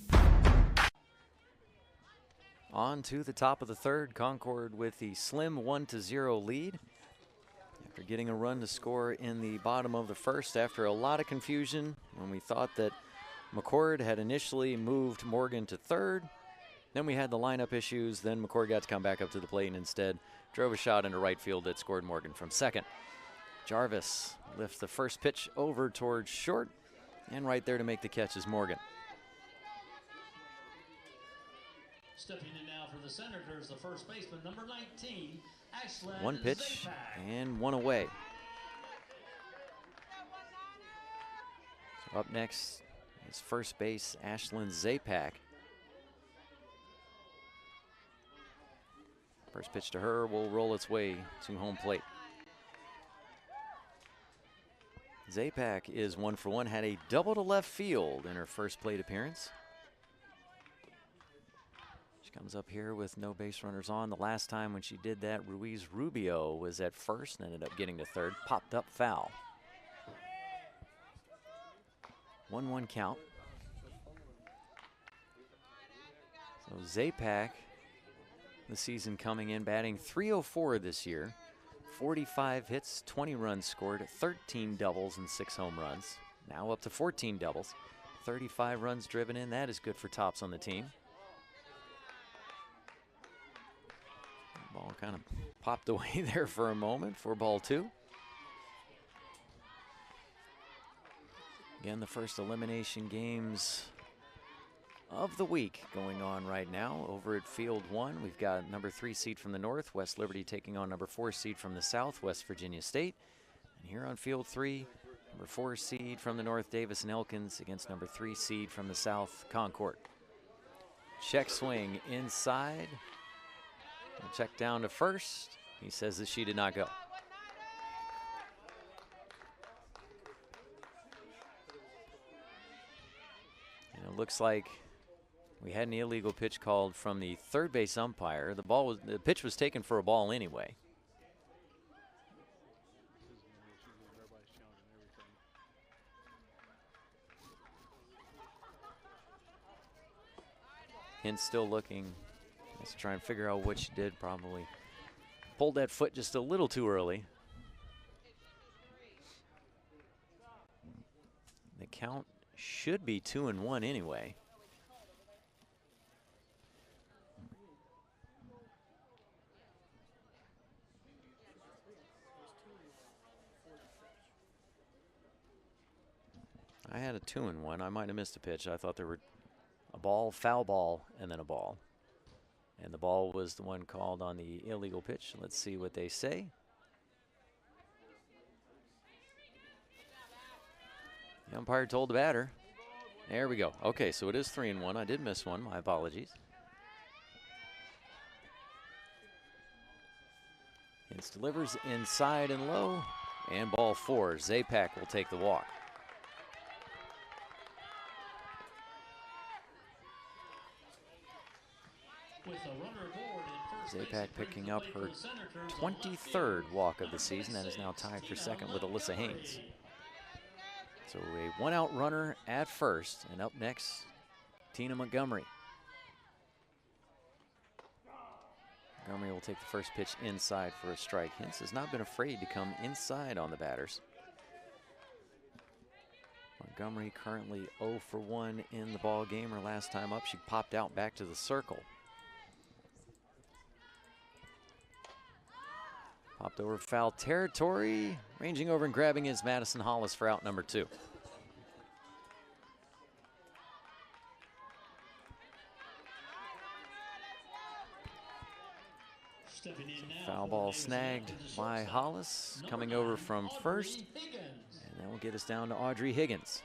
On to the top of the 3rd, Concord with the slim 1-0 lead. After getting a run to score in the bottom of the 1st, after a lot of confusion when we thought that McCord had initially moved Morgan to 3rd. Then we had the lineup issues. Then McCord got to come back up to the plate and instead drove a shot into right field that scored Morgan from 2nd. Jarvis lifts the first pitch over towards short, and right there to make the catch is Morgan. Stepping in now for the Senators, the first baseman, number 19, Ashlyn. 1 pitch and 1 away. So up next is first base, Ashlyn Zapak. First pitch to her will roll its way to home plate. Zapak is 1 for 1, had a double to left field in her first plate appearance. She comes up here with no base runners on. The last time when she did that, Ruiz Rubio was at first and ended up getting to third. Popped up foul. 1-1 count. So Zapak, the season coming in, batting .304 this year. 45 hits, 20 runs scored, 13 doubles and 6 home runs. Now up to 14 doubles, 35 runs driven in. That is good for tops on the team. Ball kind of popped away there for a moment for ball 2. Again, the first elimination games of the week going on right now over at Field 1. We've got number 3 seed from the north, West Liberty, taking on number 4 seed from the south, West Virginia State. And here on Field 3, number 4 seed from the north, Davis and Elkins, against number 3 seed from the south, Concord. Check swing inside. Check down to first. He says that she did not go. And it looks like we had an illegal pitch called from the third base umpire. The pitch was taken for a ball anyway. Hintz still looking. Let's try and figure out what she did. Probably pulled that foot just a little too early. The count should be 2-1 anyway. I had a 2-1. I might have missed a pitch. I thought there were a ball, foul ball, and then a ball. And the ball was the one called on the illegal pitch. Let's see what they say. The umpire told the batter. There we go. Okay, so it is 3-1. I did miss one. My apologies. Hintz delivers inside and low. And ball 4. Zapak will take the walk. Zapak picking up her 23rd walk of the season. That is now tied for second with Alyssa Haynes. So a 1-out runner at first, and up next, Tina Montgomery. Montgomery will take the first pitch inside for a strike. Hintz has not been afraid to come inside on the batters. Montgomery currently 0 for 1 in the ball game. Her last time up, she popped out back to the circle. Popped over foul territory. Ranging over and grabbing is Madison Hollis for out number 2. Foul ball snagged by Hollis, coming over from first. And that will get us down to Audrey Higgins.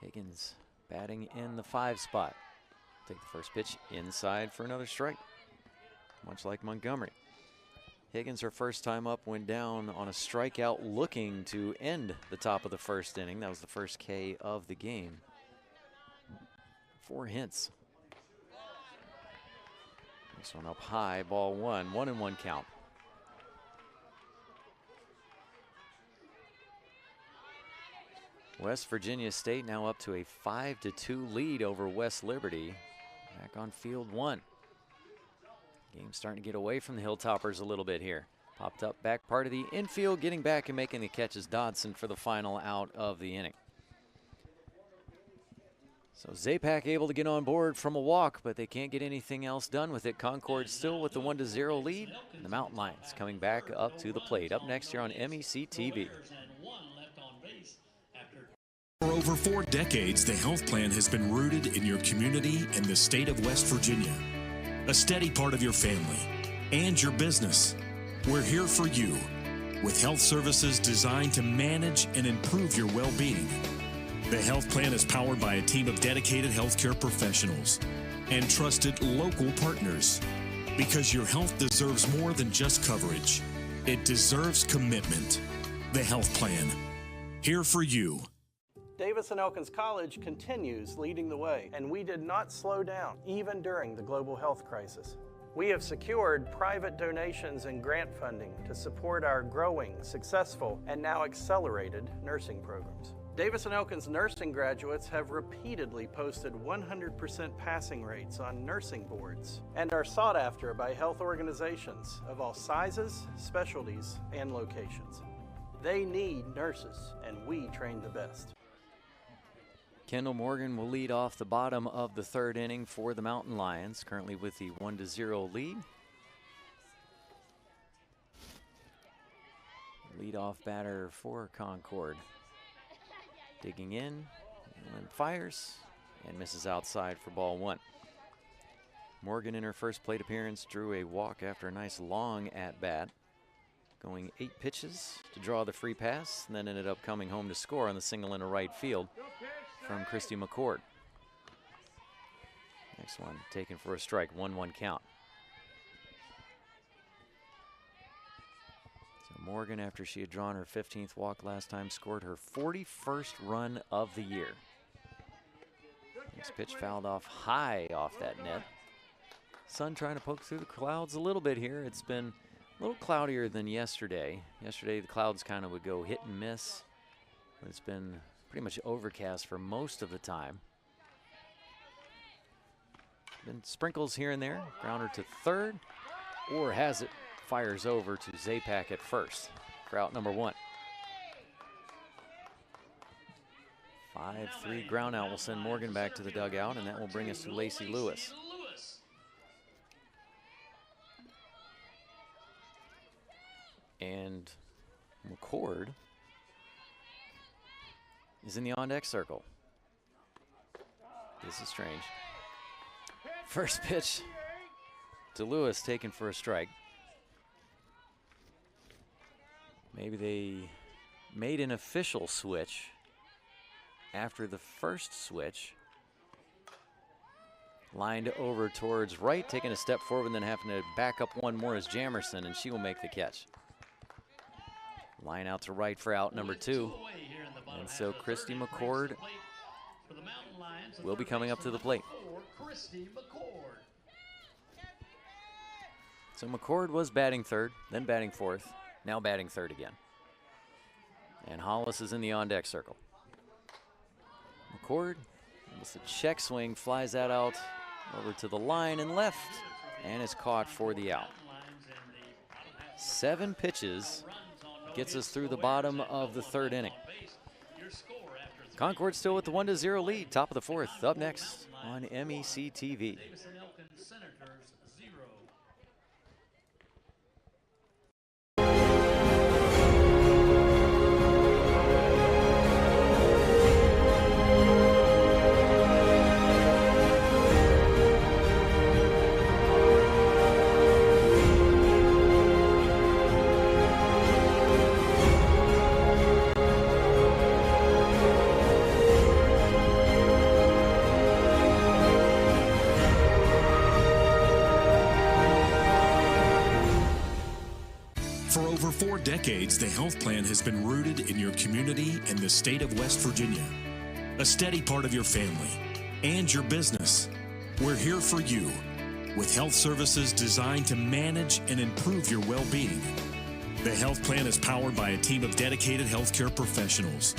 Higgins batting in the 5 spot. Take the first pitch inside for another strike, much like Montgomery. Higgins, her first time up, went down on a strikeout looking to end the top of the first inning. That was the first K of the game. 4 Hintz. This one up high, ball 1, 1-1 count. West Virginia State now up to a 5-2 lead over West Liberty. Back on Field 1. Game starting to get away from the Hilltoppers a little bit here. Popped up back part of the infield, getting back and making the catch is Dodson for the final out of the inning. So Zapak able to get on board from a walk, but they can't get anything else done with it. Concord still with the 1-0 lead. And the Mountain Lions coming back up to the plate. Up next here on MEC TV. For over 4 decades, the health plan has been rooted in your community and the state of West Virginia. A steady part of your family and your business. We're here for you with health services designed to manage and improve your well-being. The health plan is powered by a team of dedicated healthcare professionals and trusted local partners. Because your health deserves more than just coverage. It deserves commitment. The Health Plan. Here for you. Davis and Elkins College continues leading the way, and we did not slow down, even during the global health crisis. We have secured private donations and grant funding to support our growing, successful, and now accelerated nursing programs. Davis and Elkins nursing graduates have repeatedly posted 100% passing rates on nursing boards and are sought after by health organizations of all sizes, specialties, and locations. They need nurses, and we train the best. Kendall Morgan will lead off the bottom of the third inning for the Mountain Lions, currently with the 1-0 lead. Leadoff batter for Concord. Digging in, and fires, and misses outside for ball one. Morgan in her first plate appearance drew a walk after a nice long at-bat, going 8 pitches to draw the free pass, and then ended up coming home to score on the single into right field from Christy McCord. Next one taken for a strike, 1-1 count. So Morgan, after she had drawn her 15th walk last time, scored her 41st run of the year. Next pitch fouled off high off that net. Sun trying to poke through the clouds a little bit here. It's been a little cloudier than yesterday. Yesterday the clouds kind of would go hit and miss, but it's been pretty much overcast for most of the time. Been sprinkles here and there. Grounder to third, or has it, fires over to Zapak at first for out number one. 5-3 ground out will send Morgan back to the dugout, and that will bring us to Lacey Lewis. And McCord is in the on-deck circle. This is strange. First pitch to Lewis, taken for a strike. Maybe they made an official switch after the first switch. Lined over towards right, taking a step forward, and then having to back up one more is Jamerson, and she will make the catch. Line out to right for out number two. And so Christy McCord will be coming up to the plate. So McCord was batting third, then batting fourth, now batting third again. And Hollis is in the on-deck circle. McCord, with a check swing, flies that out over to the line and left, and is caught for the out. 7 pitches gets us through the bottom of the third inning. Concord still with the 1-0 lead, top of the fourth. Up next on MEC TV. For 4 decades, the health plan has been rooted in your community and the state of West Virginia. A steady part of your family and your business. We're here for you with health services designed to manage and improve your well-being. The health plan is powered by a team of dedicated healthcare professionals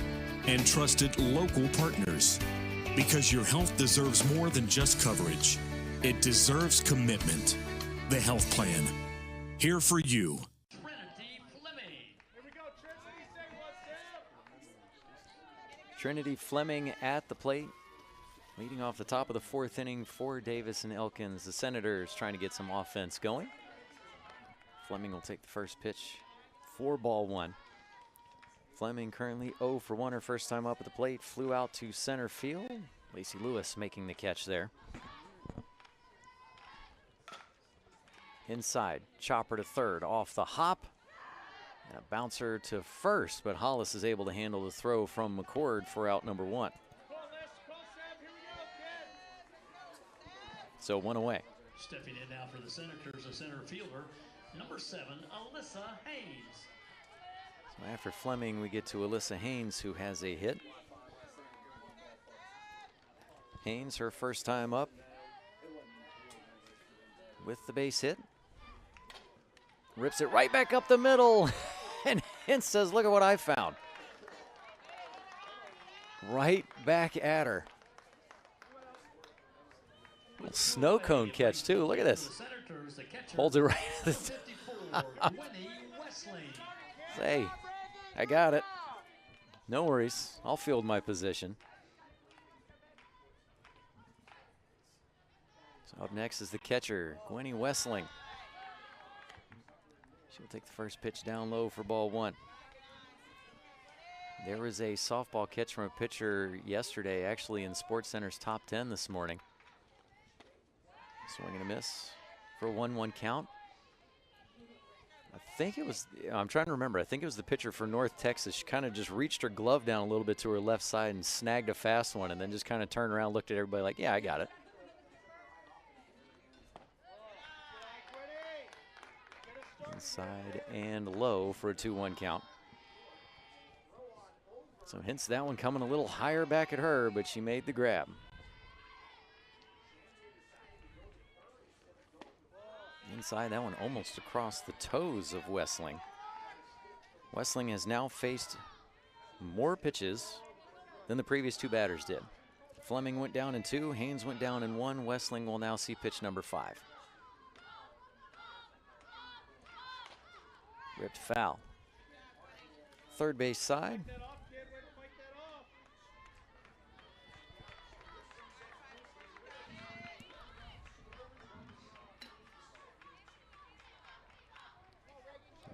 and trusted local partners. Because your health deserves more than just coverage. It deserves commitment. The health plan. Here for you. Trinity Fleming at the plate, leading off the top of the fourth inning for Davis and Elkins. The Senators trying to get some offense going. Fleming will take the first pitch for ball one. Fleming currently 0 for 1 her first time up at the plate. Flew out to center field. Lacey Lewis making the catch there. Inside, chopper to third, off the hop. And a bouncer to first, but Hollis is able to handle the throw from McCord for out number one. So 1 away. Stepping in now for the Senators, the center fielder, number 7, Alyssa Haynes. So after Fleming, we get to Alyssa Haynes, who has a hit. Haynes, her first time up with the base hit. Rips it right back up the middle. And Hintz says, look at what I found. Right back at her. Little snow cone catch, too. Look at this. Holds it right at the top. Say, I got it. No worries. I'll field my position. So up next is the catcher, Gwenny Wessling. She'll take the first pitch down low for ball 1. There was a softball catch from a pitcher yesterday, actually in SportsCenter's top 10 this morning. Swing and a miss for a 1-1 count. I think it was, I'm trying to remember, I think it was the pitcher for North Texas. She kind of just reached her glove down a little bit to her left side and snagged a fast one, and then just kind of turned around, looked at everybody like, yeah, I got it. Inside and low for a 2-1 count. So hence that one coming a little higher back at her, but she made the grab. Inside, that one almost across the toes of Wessling. Wessling has now faced more pitches than the previous 2 batters did. Fleming went down in 2, Haynes went down in 1. Wessling will now see pitch number 5. Ripped foul. Third base side.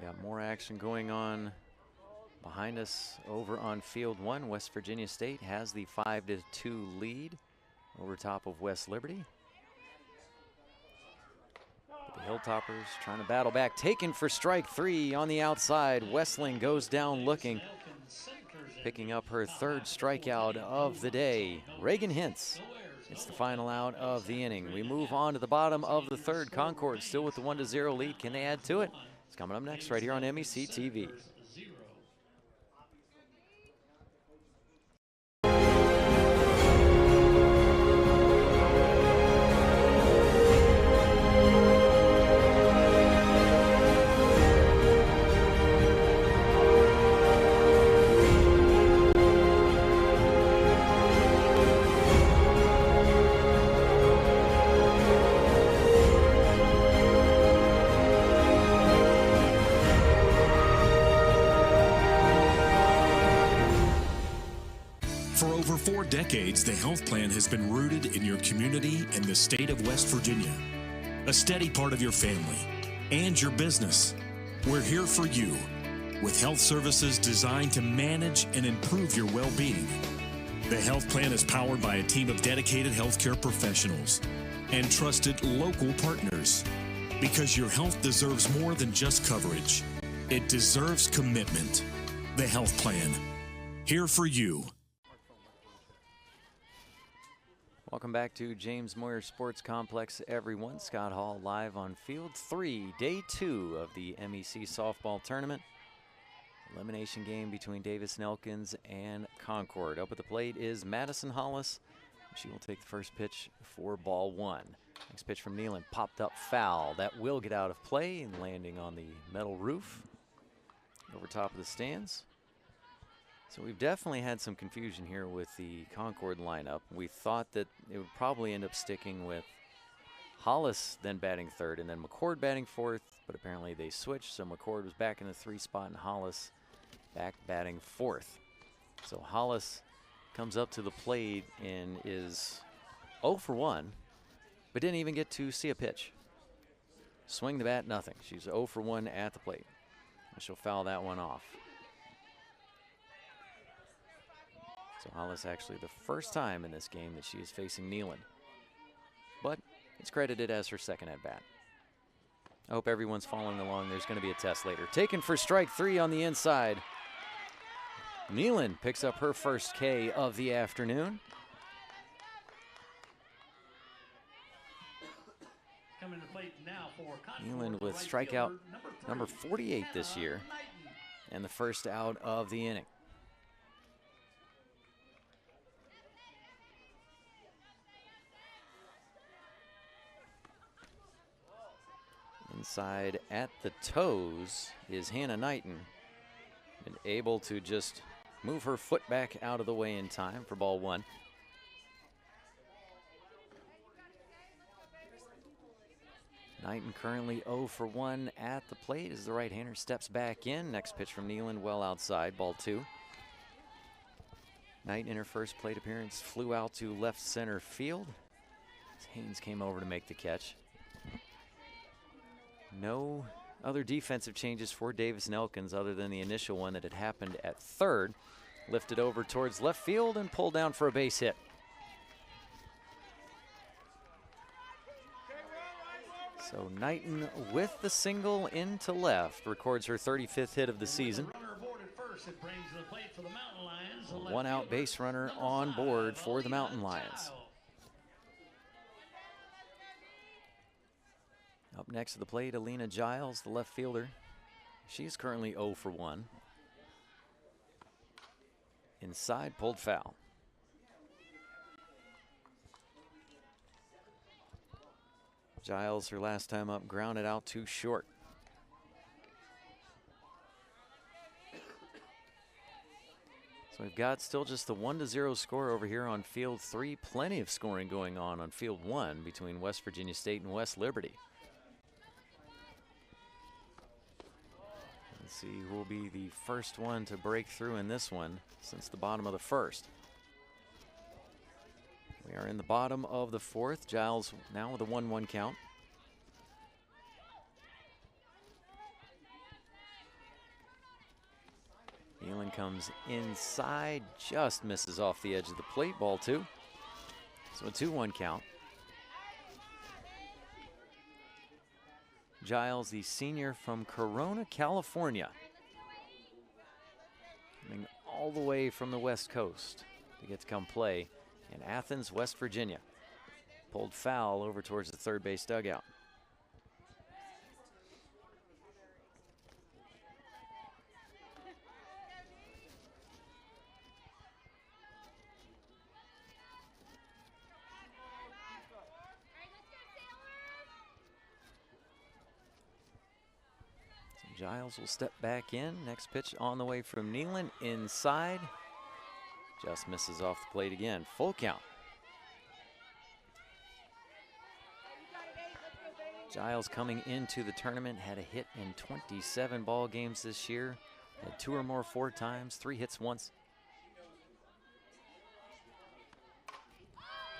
Got more action going on behind us over on field 1. West Virginia State has the 5-2 lead over top of West Liberty. But the Hilltoppers trying to battle back, taken for strike 3 on the outside. Wessling goes down looking, picking up her 3rd strikeout of the day. Reagan Hintz. It's the final out of the inning. We move on to the bottom of the 3rd. Concord still with the 1-0 lead. Can they add to it? It's coming up next right here on MEC TV. Decades, the health plan has been rooted in your community and the state of West Virginia. A steady part of your family and your business. We're here for you with health services designed to manage and improve your well-being. The health plan is powered by a team of dedicated healthcare professionals and trusted local partners. Because your health deserves more than just coverage. It deserves commitment. The health plan. Here for you. Welcome back to James Moyer Sports Complex, everyone. Scott Hall live on Field 3, Day 2 of the MEC Softball Tournament. Elimination game between Davis and Elkins and Concord. Up at the plate is Madison Hollis. She will take the first pitch for ball 1. Next pitch from Nealon, popped up foul. That will get out of play and landing on the metal roof over top of the stands. So we've definitely had some confusion here with the Concord lineup. We thought that it would probably end up sticking with Hollis then batting 3rd and then McCord batting 4th, but apparently they switched, so McCord was back in the 3 spot and Hollis back batting 4th. So Hollis comes up to the plate and is 0 for 1, but didn't even get to see a pitch. Swing the bat, nothing. She's 0 for 1 at the plate. And she'll foul that one off. So Hollis actually the first time in this game that she is facing Nealon. But it's credited as her 2nd at-bat. I hope everyone's following along. There's going to be a test later. Taken for strike 3 on the inside. Nealon picks up her first K of the afternoon. Coming to plate now for Concord, Nealon with right strikeout fielder, number 48 this year, and the first out of the inning. Inside at the toes is Hannah Knighton, and able to just move her foot back out of the way in time for ball one. Knighton currently 0 for 1 at the plate as the right-hander steps back in. Next pitch from Nealon, well outside, ball two. Knighton in her first plate appearance flew out to left center field as Haynes came over to make the catch. No other defensive changes for Davis and Elkins other than the initial one that had happened at third. Lifted over towards left field and pulled down for a base hit. So Knighton with the single into left records her 35th hit of the season. One out base runner on board for the Mountain Lions. Up next to the plate, Alina Giles, the left fielder. She's currently 0 for 1. Inside, pulled foul. Giles, her last time up, grounded out too short. So we've got still just the 1-0 score over here on field 3. Plenty of scoring going on field 1 between West Virginia State and West Liberty. Let's see who will be the first one to break through in this one since the bottom of the first. We are in the bottom of the fourth. Giles now with a 1-1 count. Nealon comes inside, just misses off the edge of the plate, ball two. So a 2-1 count. Giles, the senior from Corona, California. Coming all the way from the West Coast to get to come play in Athens, West Virginia. Pulled foul over towards the third base dugout. So Giles will step back in. Next pitch on the way from Nealon, inside. Just misses off the plate again. Full count. Giles coming into the tournament had a hit in 27 ball games this year. Had 2 or more 4 times, 3 hits once.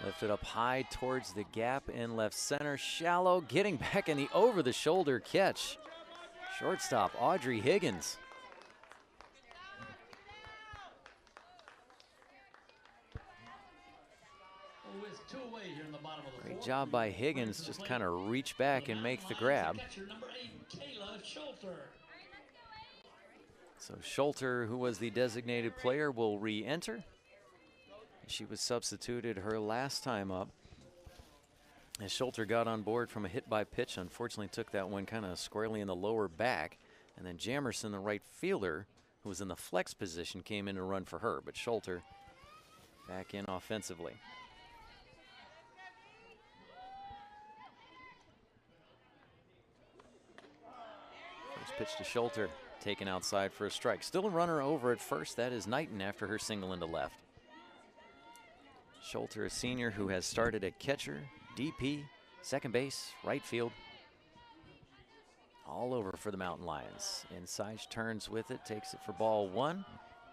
Lifted up high towards the gap in left center. Shallow, getting back in the over-the-shoulder catch. Shortstop Audrey Higgins. Great job by Higgins, just kind of reach back and make the grab. So Schulter, who was the designated player, will re-enter. She was substituted her last time up. As Schulter got on board from a hit by pitch, unfortunately took that one kind of squarely in the lower back. And then Jamerson, the right fielder, who was in the flex position, came in to run for her. But Schulter back in offensively. First pitch to Schulter, taken outside for a strike. Still a runner over at first. That is Knighton after her single into left. Schulter, a senior who has started at catcher, DP, second base, right field. All over for the Mountain Lions. Inside, she turns with it, takes it for ball one.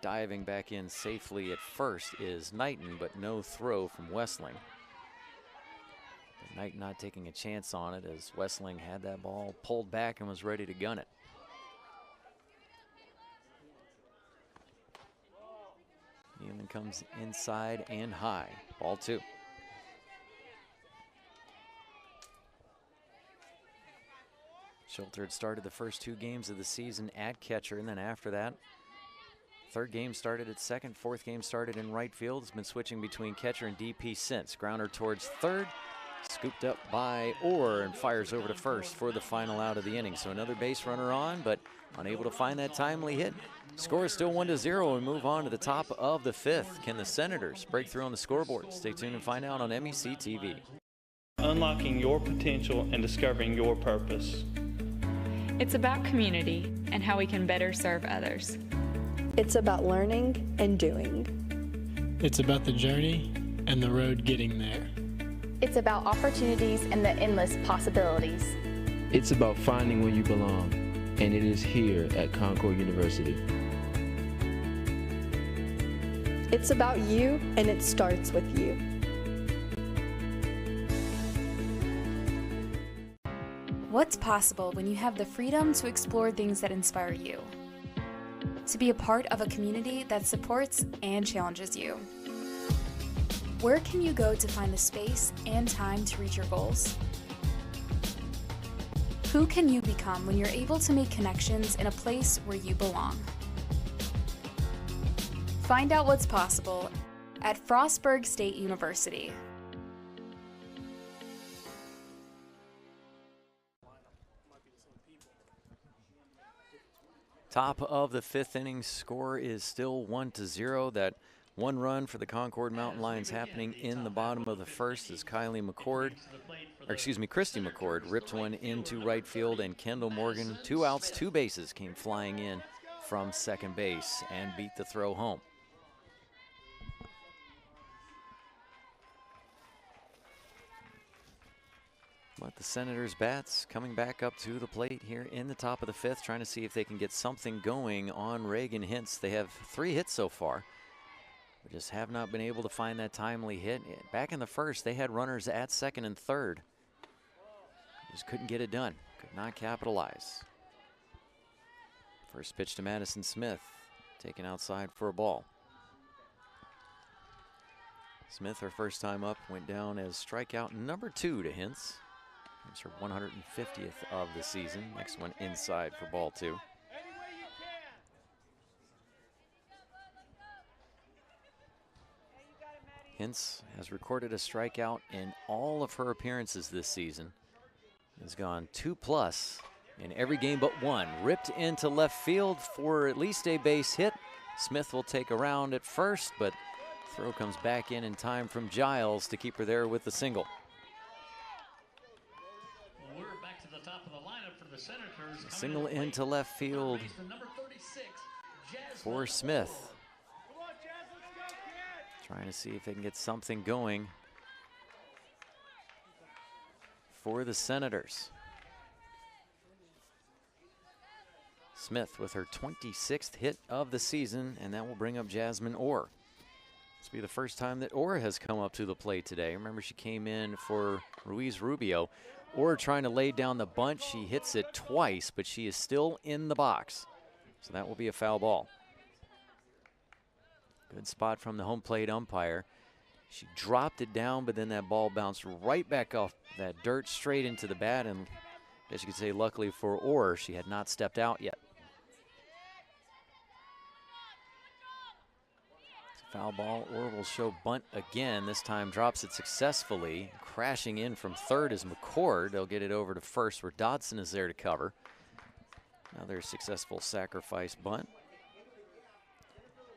Diving back in safely at first is Knighton, but no throw from Westling. Knighton not taking a chance on it as Westling had that ball pulled back and was ready to gun it. Nealon comes inside and high. Ball two. Schulter had started the first 2 games of the season at catcher, and then after that, third game started at second, fourth game started in right field. Has been switching between catcher and DP since. Grounder towards third, Scooped up by Orr and fires over to first for the final out of the inning. So another base runner on, but unable to find that timely hit. Score is still 1-0 and move on to the top of the fifth. Can the Senators break through on the scoreboard? Stay tuned and find out on MEC TV. Unlocking your potential and discovering your purpose. It's about community and how we can better serve others. It's about learning and doing. It's about the journey and the road getting there. It's about opportunities and the endless possibilities. It's about finding where you belong, and it is here at Concord University. It's about you, and it starts with you. What's possible when you have the freedom to explore things that inspire you? To be a part of a community that supports and challenges you. Where can you go to find the space and time to reach your goals? Who can you become when you're able to make connections in a place where you belong? Find out what's possible at Frostburg State University. Top of the fifth inning, score is still 1-0. That one run for the Concord Mountain Lions happening in the bottom of the first as Christy McCord ripped one into right field, and Kendall Morgan, 2 outs, 2 bases, came flying in from second base and beat the throw home. But the Senators' bats coming back up to the plate here in the top of the fifth, trying to see if they can get something going on Reagan Hintz. They have 3 hits so far, but just have not been able to find that timely hit. Back in the first, they had runners at second and third. Just couldn't get it done, could not capitalize. First pitch to Madison Smith, taken outside for a ball. Smith, her first time up, went down as strikeout number 2 to Hintz. It's her 150th of the season. Next one inside for ball 2. Hintz has recorded a strikeout in all of her appearances this season. Has gone 2+ in every game but one. Ripped into left field for at least a base hit. Smith will take a round at first, but throw comes back in time from Giles to keep her there with the single. We're back to the top of the lineup for the Senators. Single into left field for Smith. Trying to see if they can get something going for the Senators. Smith with her 26th hit of the season, and that will bring up Jasmine Orr. This will be the first time that Orr has come up to the plate today. Remember, she came in for Ruiz Rubio. Orr trying to lay down the bunt. She hits it twice, but she is still in the box. So that will be a foul ball. Good spot from the home plate umpire. She dropped it down, but then that ball bounced right back off that dirt straight into the bat. And as you could say, luckily for Orr, she had not stepped out yet. Foul ball. Orr will show bunt again. This time drops it successfully. Crashing in from third is McCord. They'll get it over to first where Dodson is there to cover. Another successful sacrifice bunt.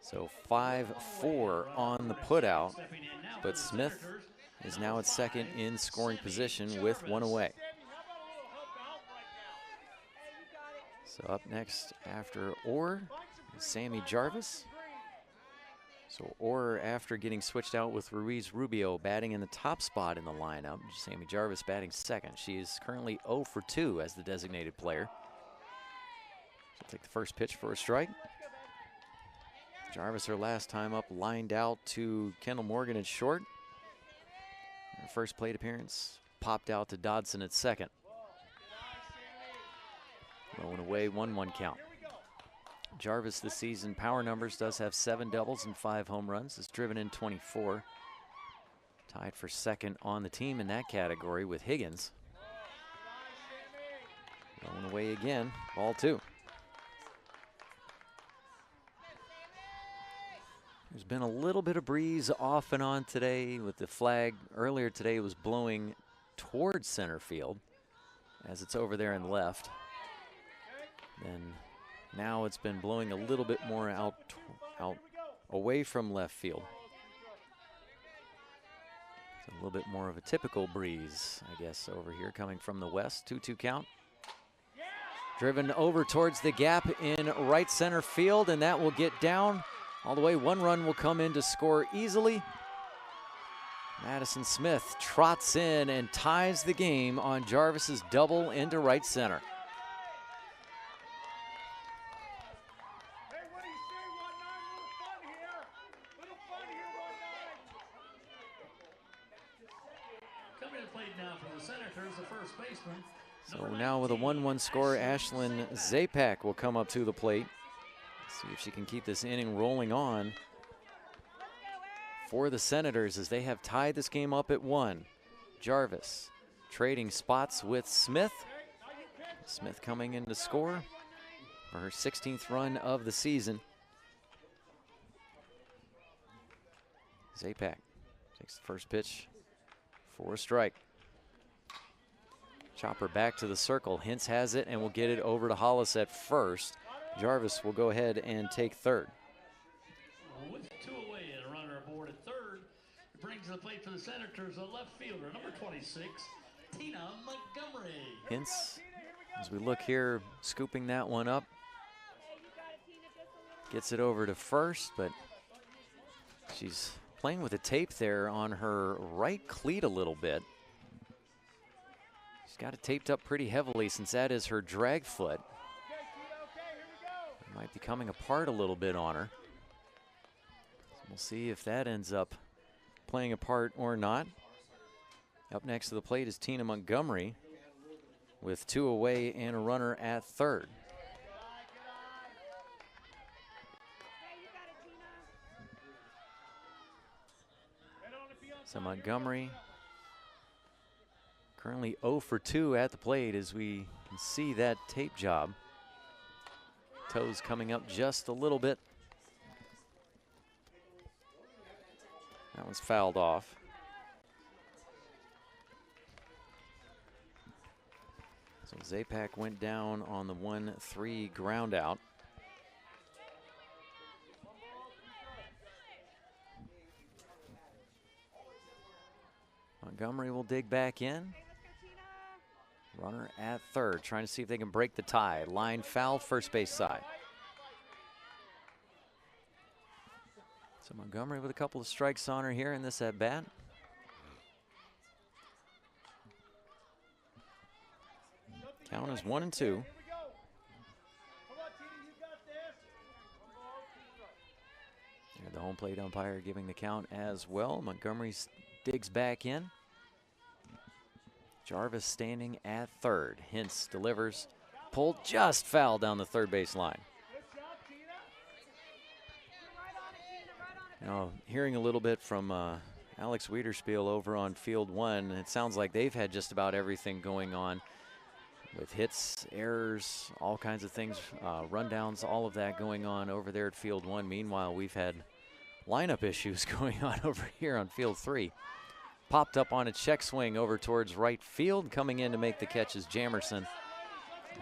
So 5-4 on the putout, but Smith is now at second in scoring position with one away. So up next after Orr is Sammy Jarvis. So Orr, after getting switched out with Ruiz Rubio batting in the top spot in the lineup, Sammy Jarvis batting second. She is currently 0 for 2 as the designated player. She'll take the first pitch for a strike. Jarvis, her last time up, lined out to Kendall Morgan at short. Her first plate appearance popped out to Dodson at second. Low and away, 1-1 count. Jarvis this season, power numbers, does have 7 doubles and 5 home runs. Has driven in 24. Tied for second on the team in that category with Higgins. Going away again, ball 2. There's been a little bit of breeze off and on today with the flag. Earlier today it was blowing towards center field as it's over there in left. Then now it's been blowing a little bit more out away from left field. It's a little bit more of a typical breeze, I guess, over here coming from the west. 2-2 count. Driven over towards the gap in right center field, and that will get down all the way. One run will come in to score easily. Madison Smith trots in and ties the game on Jarvis's double into right center. Coming to the plate now for the Senators, the first baseman. So now with a 1-1 score, Ashlyn Zapak will come up to the plate. See if she can keep this inning rolling on for the Senators as they have tied this game up at 1. Jarvis trading spots with Smith. Smith coming in to score for her 16th run of the season. Zapak takes the first pitch for a strike. Chopper back to the circle. Hintz has it and will get it over to Hollis at first. Jarvis will go ahead and take third. With 2 away and a runner aboard at third, it brings to the plate for the Senators a left fielder, number 26, Tina Montgomery. Hintz, as we look here, scooping that one up. Gets it over to first, but she's playing with a tape there on her right cleat a little bit. She's got it taped up pretty heavily since that is her drag foot. It might be coming apart a little bit on her. So we'll see if that ends up playing a part or not. Up next to the plate is Tina Montgomery with 2 away and a runner at third. So Montgomery currently 0 for 2 at the plate as we can see that tape job. Toes coming up just a little bit. That was fouled off. So Zapak went down on the 1-3 ground out. Montgomery will dig back in. Runner at third, trying to see if they can break the tie. Line foul, first base side. So Montgomery with a couple of strikes on her here in this at bat. Count is 1-2. The home plate umpire giving the count as well. Montgomery digs back in. Jarvis standing at third. Hintz delivers. Pulled just foul down the third base line. Now, hearing a little bit from Alex Wiederspiel over on field 1, it sounds like they've had just about everything going on with hits, errors, all kinds of things, rundowns, all of that going on over there at field 1. Meanwhile, we've had lineup issues going on over here on field 3. Popped up on a check swing over towards right field. Coming in to make the catch is Jamerson.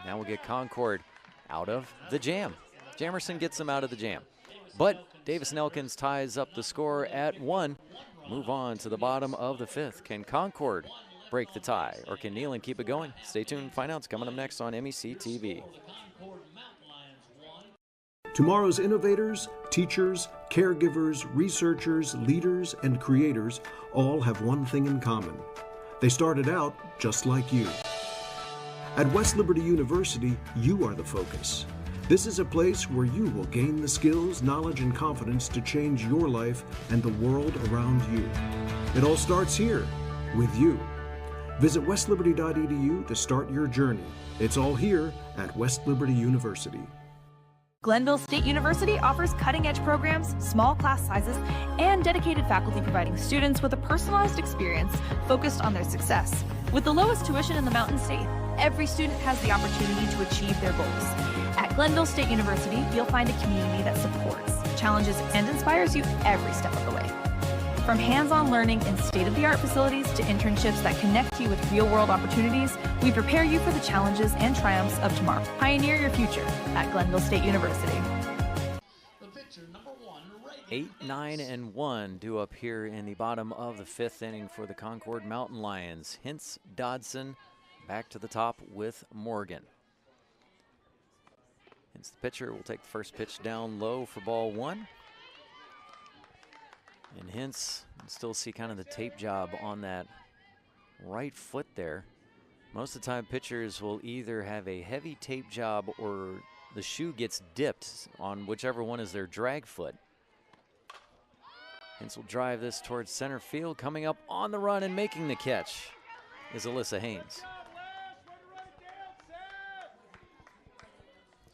Now we'll get Concord out of the jam. Jamerson gets him out of the jam. But Davis and Elkins ties up the score at 1. Move on to the bottom of the 5th. Can Concord break the tie, or can Neyland keep it going? Stay tuned and find out. It's coming up next on MEC TV. Tomorrow's innovators, teachers, caregivers, researchers, leaders, and creators all have one thing in common. They started out just like you. At West Liberty University, you are the focus. This is a place where you will gain the skills, knowledge, and confidence to change your life and the world around you. It all starts here, with you. Visit westliberty.edu to start your journey. It's all here at West Liberty University. Glenville State University offers cutting-edge programs, small class sizes, and dedicated faculty providing students with a personalized experience focused on their success. With the lowest tuition in the Mountain State, every student has the opportunity to achieve their goals. At Glenville State University, you'll find a community that supports, challenges, and inspires you every step of the way. From hands-on learning in state-of-the-art facilities to internships that connect you with real-world opportunities, we prepare you for the challenges and triumphs of tomorrow. Pioneer your future at Glenville State University. 8, 9, and 1 due up here in the bottom of the 5th inning for the Concord Mountain Lions. Hintz, Dodson back to the top with Morgan. Hintz, the pitcher, will take the first pitch down low for ball 1. And Hintz, you can still see kind of the tape job on that right foot there. Most of the time pitchers will either have a heavy tape job or the shoe gets dipped on whichever one is their drag foot. Hintz will drive this towards center field. Coming up on the run and making the catch is Alyssa Haynes.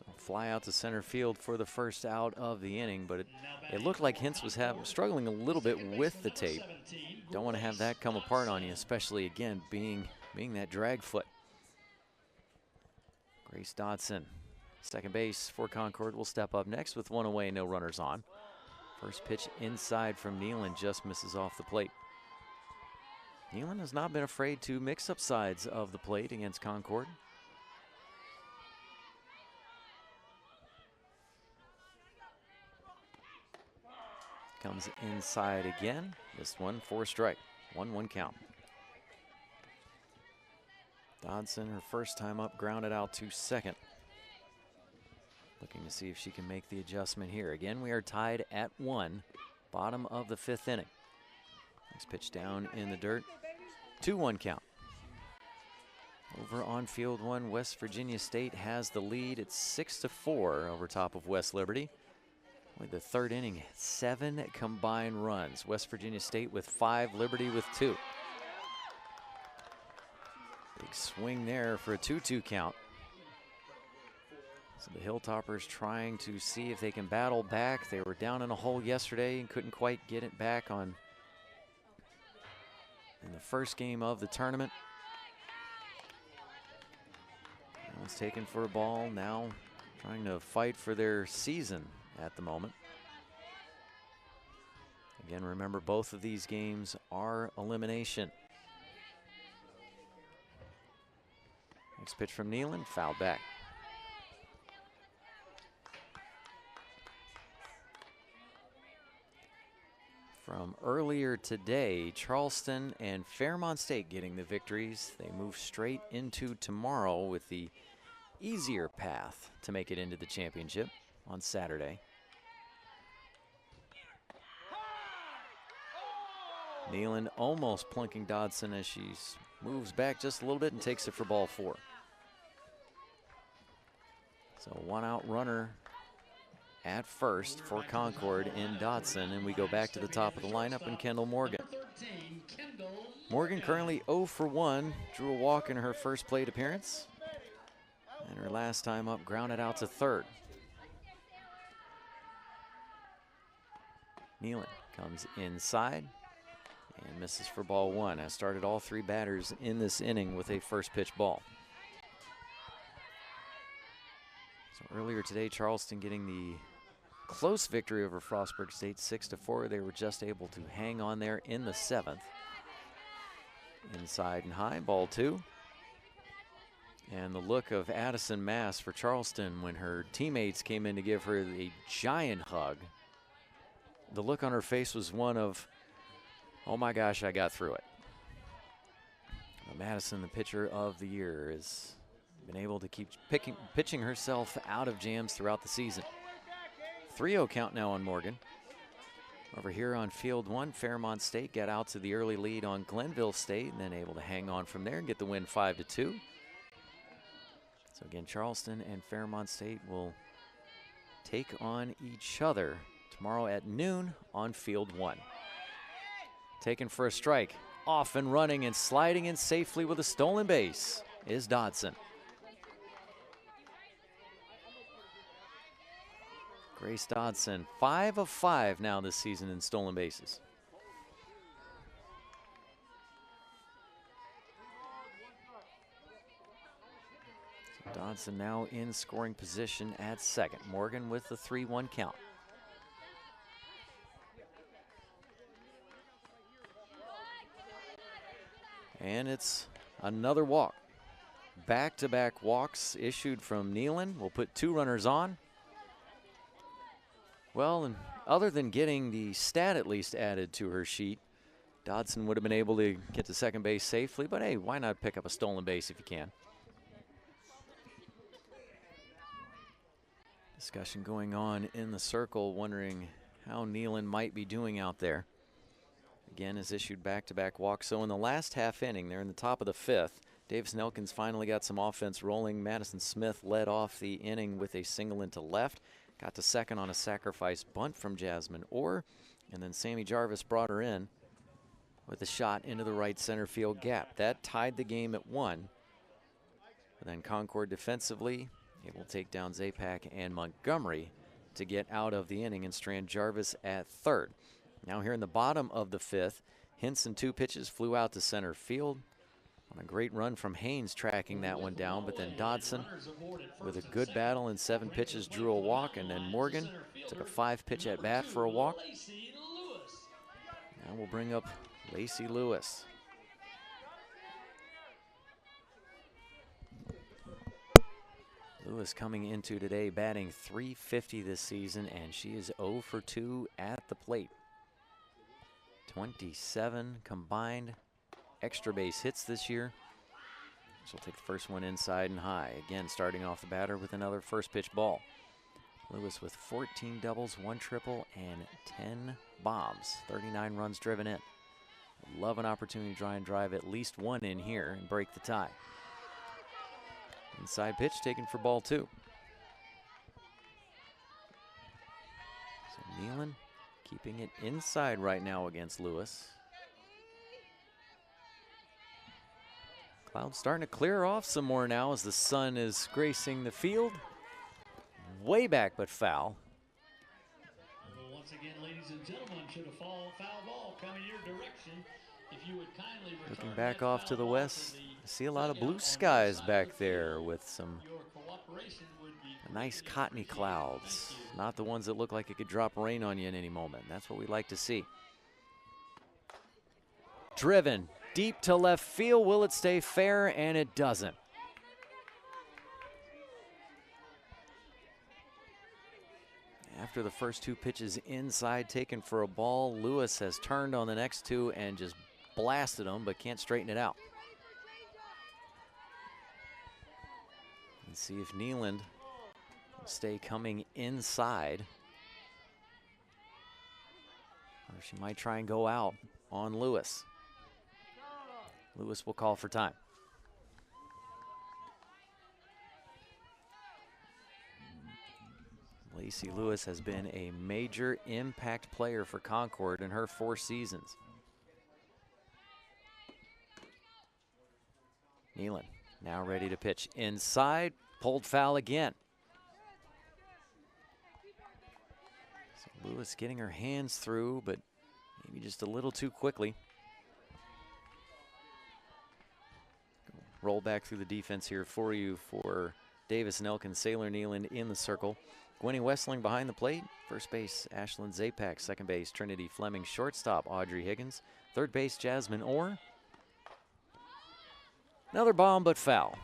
So fly out to center field for the first out of the inning, but it looked like Hintz was struggling a little bit with the tape. Don't want to have that come apart on you, especially again being that drag foot. Grace Dodson, second base for Concord, will step up next with 1 away, no runners on. First pitch inside from Nealon just misses off the plate. Nealon has not been afraid to mix up sides of the plate against Concord. Comes inside again. This one for a strike. 1-1 count. Dodson, her first time up, grounded out to second. Looking to see if she can make the adjustment here. Again, we are tied at 1, bottom of the 5th inning. Next pitch down in the dirt. 2-1 count. Over on field 1, West Virginia State has the lead. It's 6-4 over top of West Liberty. With the 3rd inning, 7 combined runs. West Virginia State with 5, Liberty with 2. Big swing there for a 2-2 count. So the Hilltoppers trying to see if they can battle back. They were down in a hole yesterday and couldn't quite get it back in the first game of the tournament. That was taken for a ball. Now trying to fight for their season at the moment. Again, remember both of these games are elimination. Next pitch from Nealon, fouled back. From earlier today, Charleston and Fairmont State getting the victories. They move straight into tomorrow with the easier path to make it into the championship on Saturday. Nealon almost plunking Dodson as she moves back just a little bit and takes it for ball 4. So 1 out runner at first for Concord in Dodson, and we go back to the top of the lineup in Kendall Morgan. Morgan currently 0 for 1, drew a walk in her first plate appearance, and her last time up grounded out to third. Nealon comes inside and misses for ball 1. Has started all 3 batters in this inning with a first pitch ball. So earlier today, Charleston getting the close victory over Frostburg State, 6-4. They were just able to hang on there in the 7th. Inside and high, ball 2. And the look of Addison Mass for Charleston when her teammates came in to give her a giant hug. The look on her face was one of, oh my gosh, I got through it. Madison, the pitcher of the year, has been able to keep pitching herself out of jams throughout the season. 3-0 count now on Morgan. Over here on field 1, Fairmont State got out to the early lead on Glenville State and then able to hang on from there and get the win 5-2. So again, Charleston and Fairmont State will take on each other tomorrow at noon on field 1. Taken for a strike, off and running and sliding in safely with a stolen base is Dodson. Grace Dodson, 5 of 5 now this season in stolen bases. So Dodson now in scoring position at second. Morgan with the 3-1 count. And it's another walk. Back-to-back walks issued from Nealon. We'll put 2 runners on. Well, and other than getting the stat at least added to her sheet, Dodson would have been able to get to second base safely, but hey, why not pick up a stolen base if you can? Discussion going on in the circle, wondering how Nealon might be doing out there. Again, has issued back-to-back walks. So in the last half inning, they're in the top of the 5th. Davis and Elkins finally got some offense rolling. Madison Smith led off the inning with a single into left. Got to second on a sacrifice bunt from Jasmine Orr. And then Sammy Jarvis brought her in with a shot into the right center field gap. That tied the game at 1. But then Concord defensively able to take down Zapak and Montgomery to get out of the inning and strand Jarvis at third. Now here in the bottom of the 5th, Hinson 2 pitches flew out to center field. On a great run from Haynes tracking that one down, but then Dodson with a good battle in 7 pitches drew a walk, and then Morgan took a 5-pitch at bat for a walk. Now we'll bring up Lacey Lewis. Lewis coming into today batting .350 this season, and she is 0 for 2 at the plate. 27 combined extra base hits this year. She'll take the first one inside and high. Again, starting off the batter with another first pitch ball. Lewis with 14 doubles, 1 triple, and 10 bombs. 39 runs driven in. Love an opportunity to try and drive at least 1 in here and break the tie. Inside pitch taken for ball 2. So Nealon keeping it inside right now against Lewis. Clouds starting to clear off some more now as the sun is gracing the field. Way back, but foul. Well, once again, ladies and gentlemen, should a foul ball coming your direction, if you would kindly looking back off to the west, I see a lot of blue skies back there with some nice cottony clouds. Not the ones that look like it could drop rain on you in any moment. That's what we like to see. Driven deep to left field. Will it stay fair? And it doesn't. After the first 2 pitches inside taken for a ball, Lewis has turned on the next 2 and just blasted them, but can't straighten it out. Let's see if Nealon will stay coming inside, or she might try and go out on Lewis. Lewis will call for time. Lacey Lewis has been a major impact player for Concord in her 4 seasons. Nealon now ready to pitch inside, pulled foul again. So Lewis getting her hands through, but maybe just a little too quickly. Roll back through the defense here for you for Davis and Elkins. Sailor Nealon in the circle. Gwenny Westling behind the plate. First base, Ashlyn Zapak. Second base, Trinity Fleming. Shortstop, Audrey Higgins. Third base, Jasmine Orr. Another bomb, but foul.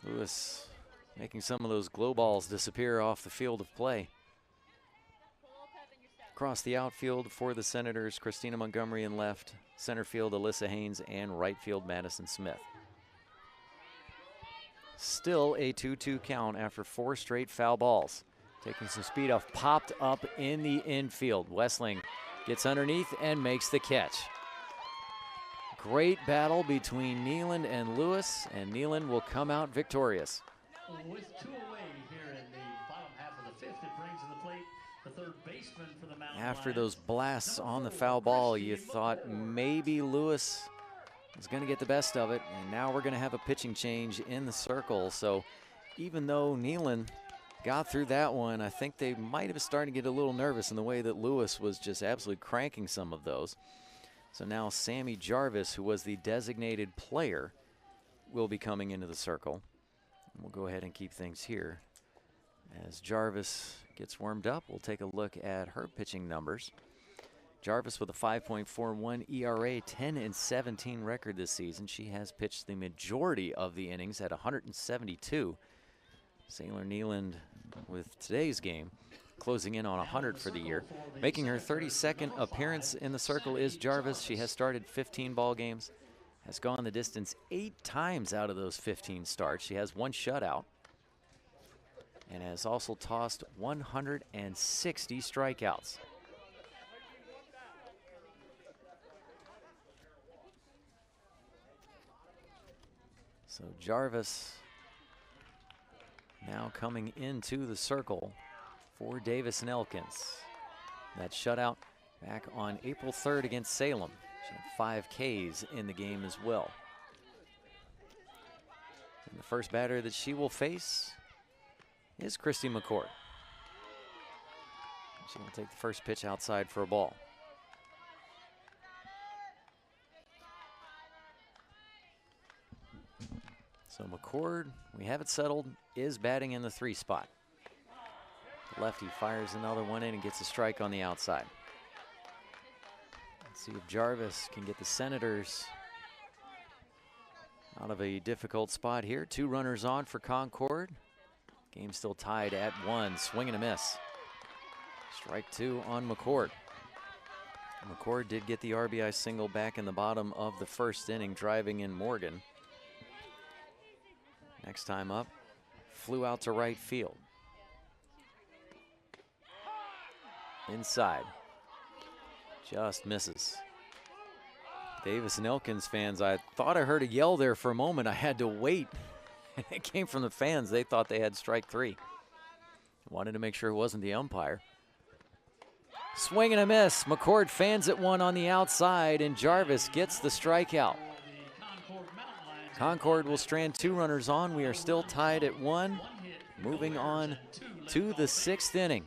Lewis making some of those glow balls disappear off the field of play. Across the outfield for the Senators, Christina Montgomery in left. Center field, Alyssa Haynes, and right field, Madison Smith. Still a 2-2 count after 4 straight foul balls. Taking some speed off, popped up in the infield. Westling gets underneath and makes the catch. Great battle between Nealon and Lewis, and Nealon will come out victorious. With 2 away here in the bottom half of the 5th, it brings to the plate the third baseman for the Mountain After Lions. those blasts on the foul ball, you thought maybe Lewis was going to get the best of it, and now we're going to have a pitching change in the circle. So even though Nealon got through that one, I think they might have started to get a little nervous in the way that Lewis was just absolutely cranking some of those. So now Sammy Jarvis, who was the designated player, will be coming into the circle. And we'll go ahead and keep things here. As Jarvis gets warmed up, we'll take a look at her pitching numbers. Jarvis with a 5.41 ERA, 10-17 record this season. She has pitched the majority of the innings at 172. Sailor Nealand with today's game closing in on 100 for the year. Making her 32nd appearance in the circle is Jarvis. She has started 15 ball games, has gone the distance 8 times out of those 15 starts. She has 1 shutout and has also tossed 160 strikeouts. So Jarvis now coming into the circle for Davis and Elkins. That shutout back on April 3rd against Salem. She had 5 Ks in the game as well. And the first batter that she will face is Christy McCord. She will take the first pitch outside for a ball. So McCord, we have it settled, is batting in the 3 spot. The lefty fires another one in and gets a strike on the outside. Let's see if Jarvis can get the Senators out of a difficult spot here. 2 runners on for Concord. Game still tied at 1. Swing and a miss. Strike 2 on McCord. McCord did get the RBI single back in the bottom of the first inning, driving in Morgan. Next time up, flew out to right field. Inside. Just misses. Davis and Elkins fans, I thought I heard a yell there for a moment. I had to wait. It came from the fans. They thought they had strike 3. Wanted to make sure it wasn't the umpire. Swing and a miss. McCord fans it one on the outside, and Jarvis gets the strikeout. Concord will strand 2 runners on. We are still tied at 1. Moving on to the 6th inning,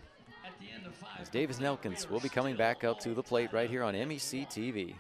as Davis and Elkins will be coming back up to the plate right here on MEC TV.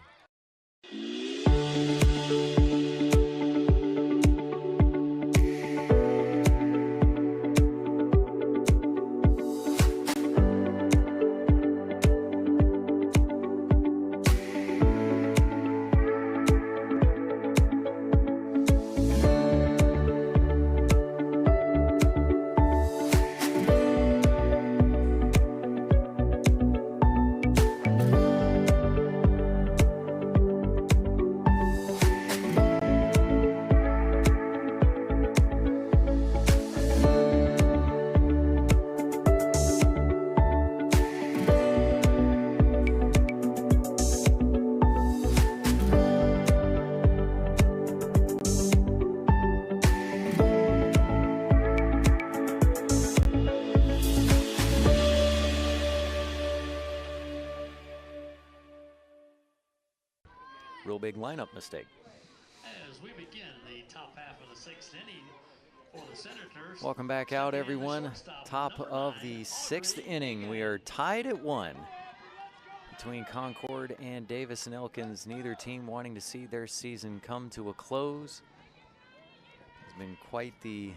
Real big lineup mistake. As we begin the top half of the 6th inning for the Senators. Welcome back out, everyone. Top of the 6th inning. We are tied at 1 between Concord and Davis and Elkins. Neither team wanting to see their season come to a close. It's been quite the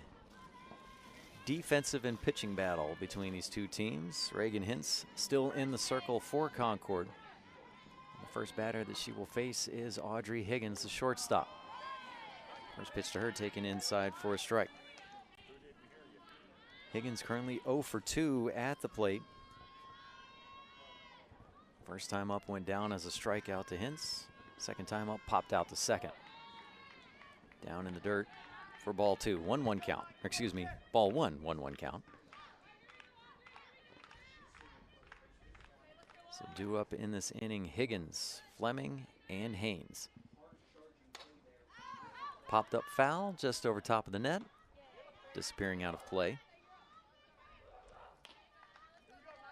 defensive and pitching battle between these 2 teams. Reagan Hintz still in the circle for Concord. The first batter that she will face is Audrey Higgins, the shortstop. First pitch to her taken inside for a strike. Higgins currently 0 for 2 at the plate. First time up went down as a strikeout to Hintz. Second time up popped out to second. Down in the dirt for ball 2. 1-1 count. Or excuse me, ball 1, 1-1 count. So due up in this inning, Higgins, Fleming, and Haynes. Popped up foul just over top of the net, disappearing out of play.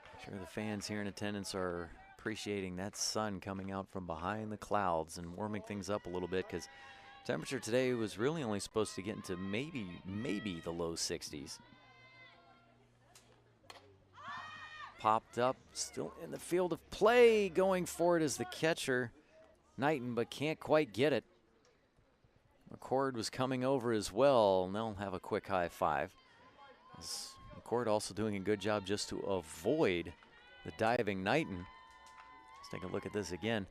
I'm sure the fans here in attendance are appreciating that sun coming out from behind the clouds and warming things up a little bit, because temperature today was really only supposed to get into maybe the low 60s. Popped up, still in the field of play, going for it as the catcher, Knighton, but can't quite get it. McCord was coming over as well, and they'll have a quick high five. As McCord also doing a good job just to avoid the diving Knighton. As take a look at this again.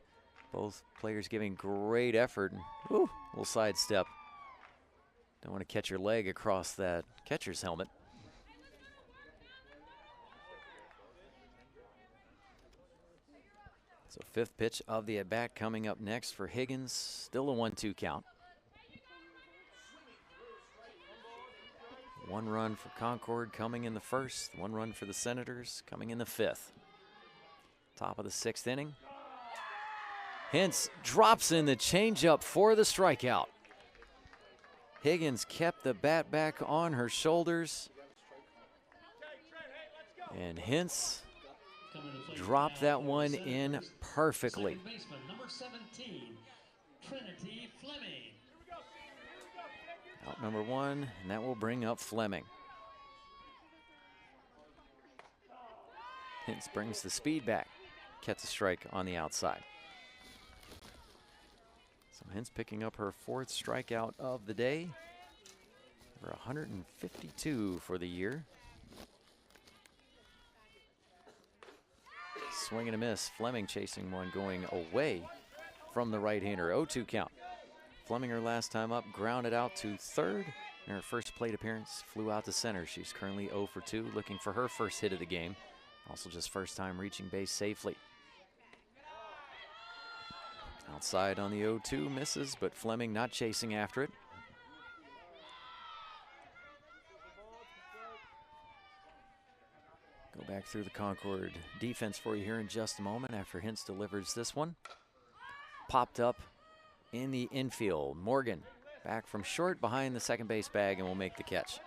Both players giving great effort. Ooh, little sidestep. Don't want to catch your leg across that catcher's helmet. So 5th pitch of the at-bat coming up next for Higgins. Still a 1-2 count. 1 run for Concord coming in the 1st. 1 run for the Senators coming in the 5th. Top of the 6th inning. Hintz drops in the changeup for the strikeout. Higgins kept the bat back on her shoulders. And Hintz dropped that one in perfectly. Number 17, Trinity Fleming. Out number 1, and that will bring up Fleming. Hintz brings the speed back. Gets a strike on the outside. So Hintz picking up her 4th strikeout of the day. For 152 for the year. Swing and a miss. Fleming chasing one going away from the right-hander. 0-2 count. Fleming, her last time up, grounded out to 3rd. In her first plate appearance, flew out to center. She's currently 0 for 2, looking for her first hit of the game. Also just first time reaching base safely. Outside on the 0-2, misses, but Fleming not chasing after it. Go back through the Concord defense for you here in just a moment after Hintz delivers this one. Popped up in the infield. Morgan back from short behind the second base bag and will make the catch.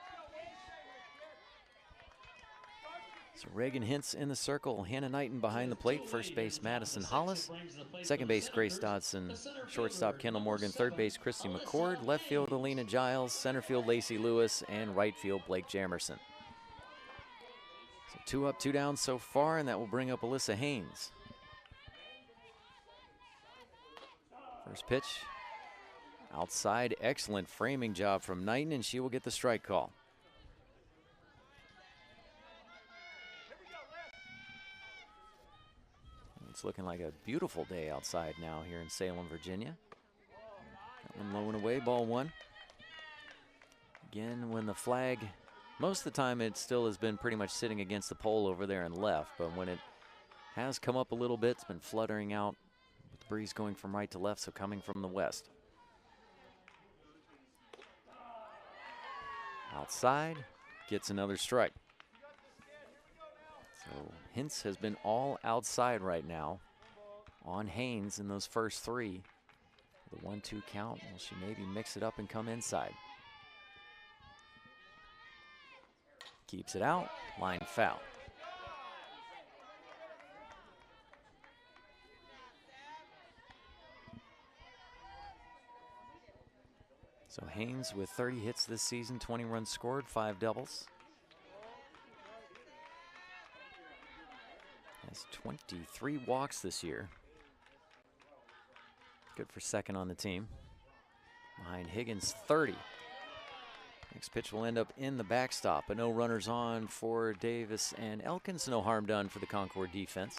So Reagan Hintz in the circle. Hannah Knighton behind the plate. First base Madison Hollis. Second base Grace Dodson. Shortstop Kendall Morgan. Third base Christy McCord. Left field Alina Giles. Center field Lacey Lewis. And right field Blake Jamerson. So 2 up, 2 down so far, and that will bring up Alyssa Haynes. First pitch outside. Excellent framing job from Knighton, and she will get the strike call. It's looking like a beautiful day outside now here in Salem, Virginia. That one low and away, ball 1. Again, when the flag, most of the time it still has been pretty much sitting against the pole over there and left, but when it has come up a little bit, it's been fluttering out with the breeze going from right to left, so coming from the west. Outside, gets another strike. So Hintz has been all outside right now on Haynes in those first 3. The 1-2 count, will she maybe mix it up and come inside? Keeps it out, line foul. So Haynes with 30 hits this season, 20 runs scored, 5 doubles. Has 23 walks this year. Good for second on the team. Behind Higgins, 30. Next pitch will end up in the backstop, but no runners on for Davis and Elkins. No harm done for the Concord defense.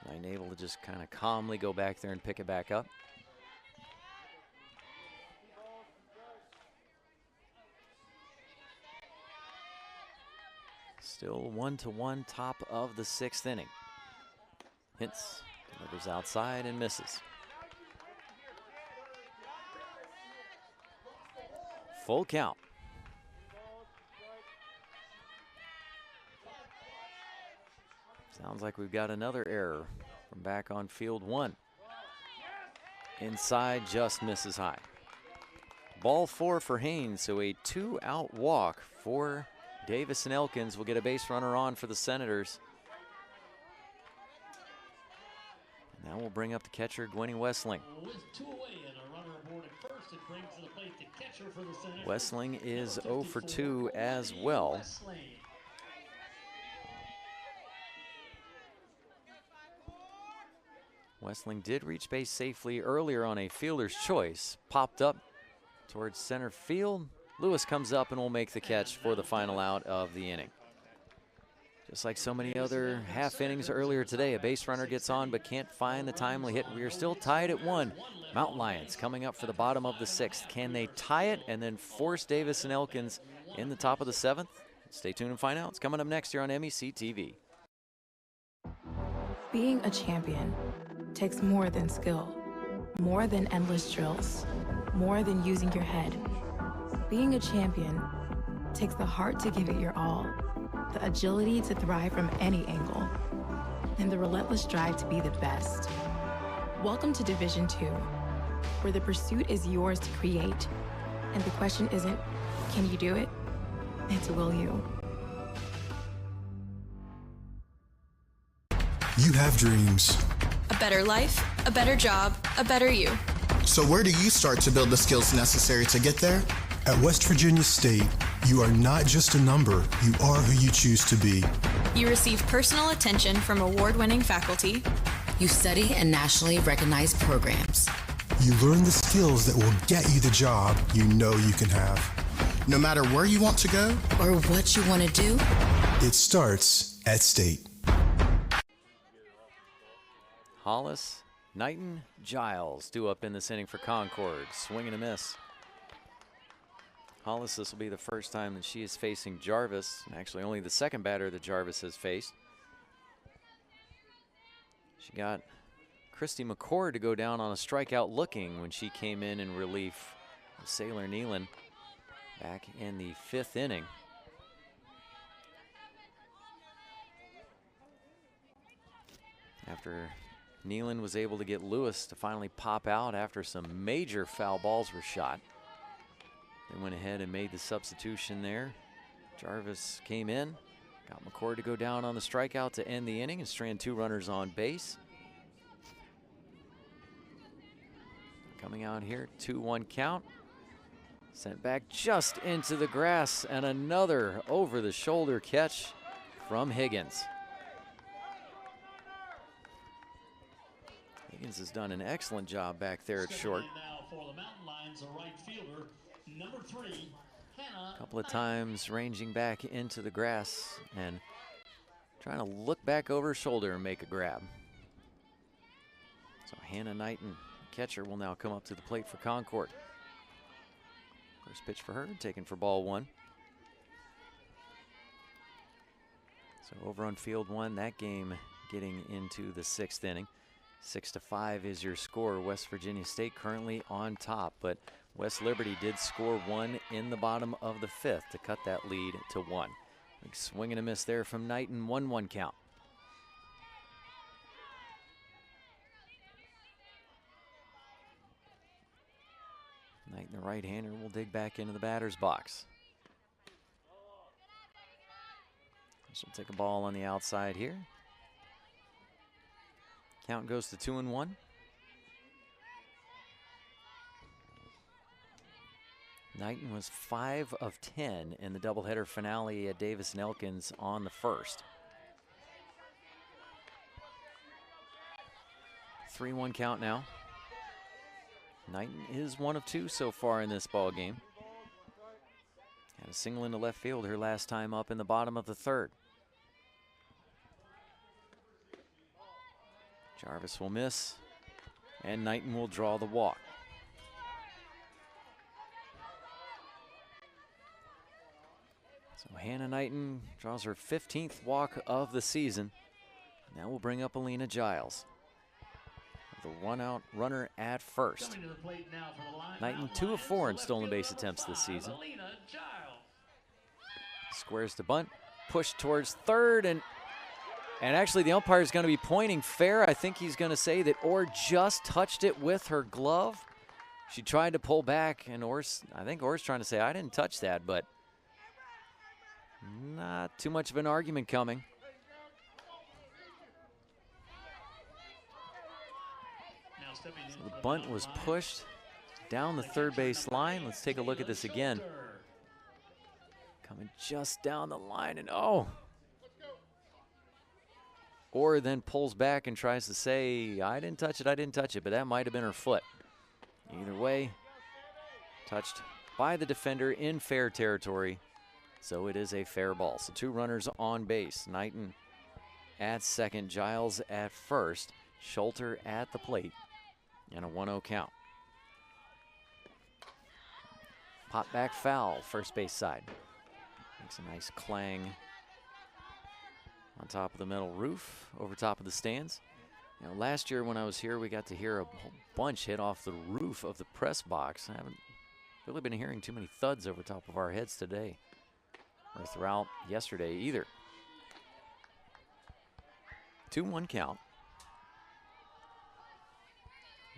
Knighton able to just kind of calmly go back there and pick it back up. Still 1-1, top of the 6th inning. Hintz delivers outside and misses. Full count. Sounds like we've got another error from back on field 1. Inside, just misses high. Ball 4 for Haynes, so a 2-out walk for Davis and Elkins. Will get a base runner on for the Senators. And that will bring up the catcher, Gwenny Westling. With 2 away and a runner aboard at first, it brings to the plate the catcher for the Senators. Westling is 0 for 2 as well. Westling did reach base safely earlier on a fielder's choice. Popped up towards center field. Lewis comes up and will make the catch for the final out of the inning. Just like so many other half innings earlier today, a base runner gets on but can't find the timely hit. We are still tied at 1. Mountain Lions coming up for the bottom of the 6th. Can they tie it and then force Davis and Elkins in the top of the 7th? Stay tuned and find out. It's coming up next here on MEC TV. Being a champion takes more than skill, more than endless drills, more than using your head. Being a champion takes the heart to give it your all, the agility to thrive from any angle, and the relentless drive to be the best. Welcome to Division II, where the pursuit is yours to create, and the question isn't, can you do it? It's will you. You have dreams. A better life, a better job, a better you. So where do you start to build the skills necessary to get there? At West Virginia State, you are not just a number, you are who you choose to be. You receive personal attention from award-winning faculty. You study in nationally recognized programs. You learn the skills that will get you the job you know you can have. No matter where you want to go or what you want to do, it starts at State. Hollis, Knighton, Giles, due up in this inning for Concord. Swing and a miss. Hollis, this will be the first time that she is facing Jarvis. Actually, only the second batter that Jarvis has faced. She got Christy McCord to go down on a strikeout looking when she came in relief of Sailor Nealon back in the 5th inning. After Nealon was able to get Lewis to finally pop out after some major foul balls were shot. They went ahead and made the substitution there. Jarvis came in, got McCord to go down on the strikeout to end the inning and strand 2 runners on base. Coming out here, 2-1 count. Sent back just into the grass, and another over-the-shoulder catch from Higgins. Higgins has done an excellent job back there at short. Now for the Mountain Lions, a right fielder, number 3, Hannah. A couple of times ranging back into the grass and trying to look back over her shoulder and make a grab. So Hannah Knighton, catcher, will now come up to the plate for Concord. First pitch for her, taken for ball 1. So over on field 1, that game getting into the 6th inning. 6-5 is your score. West Virginia State currently on top, but West Liberty did score 1 in the bottom of the 5th to cut that lead to 1. Big swing and a miss there from Knighton, 1-1 count. Knighton, the right-hander, will dig back into the batter's box. She'll take a ball on the outside here. Count goes to 2-1. Knighton was 5 of 10 in the doubleheader finale at Davis and Elkins on the 1st. 3-1 count now. Knighton is 1 of 2 so far in this ball game. Had a single into left field her last time up in the bottom of the 3rd. Jarvis will miss, and Knighton will draw the walk. So Hannah Knighton draws her 15th walk of the season. And that will bring up Alina Giles. The one-out runner at first. Knighton 2 of 4 in stolen base attempts this season. Squares to bunt, push towards third, and actually the umpire is going to be pointing fair. I think he's going to say that Orr just touched it with her glove. She tried to pull back, and I think Orr's trying to say, I didn't touch that, but not too much of an argument coming. So the bunt was pushed down the third base line. Let's take a look at this again. Coming just down the line, and Orr then pulls back and tries to say, I didn't touch it, but that might have been her foot. Either way, touched by the defender in fair territory. So it is a fair ball. So 2 runners on base. Knighton at second, Giles at first, Schulter at the plate, and a 1-0 count. Pop back foul, first base side. Makes a nice clang on top of the metal roof, over top of the stands. Now, last year when I was here, we got to hear a whole bunch hit off the roof of the press box. I haven't really been hearing too many thuds over top of our heads today, or throughout yesterday either. 2-1 count.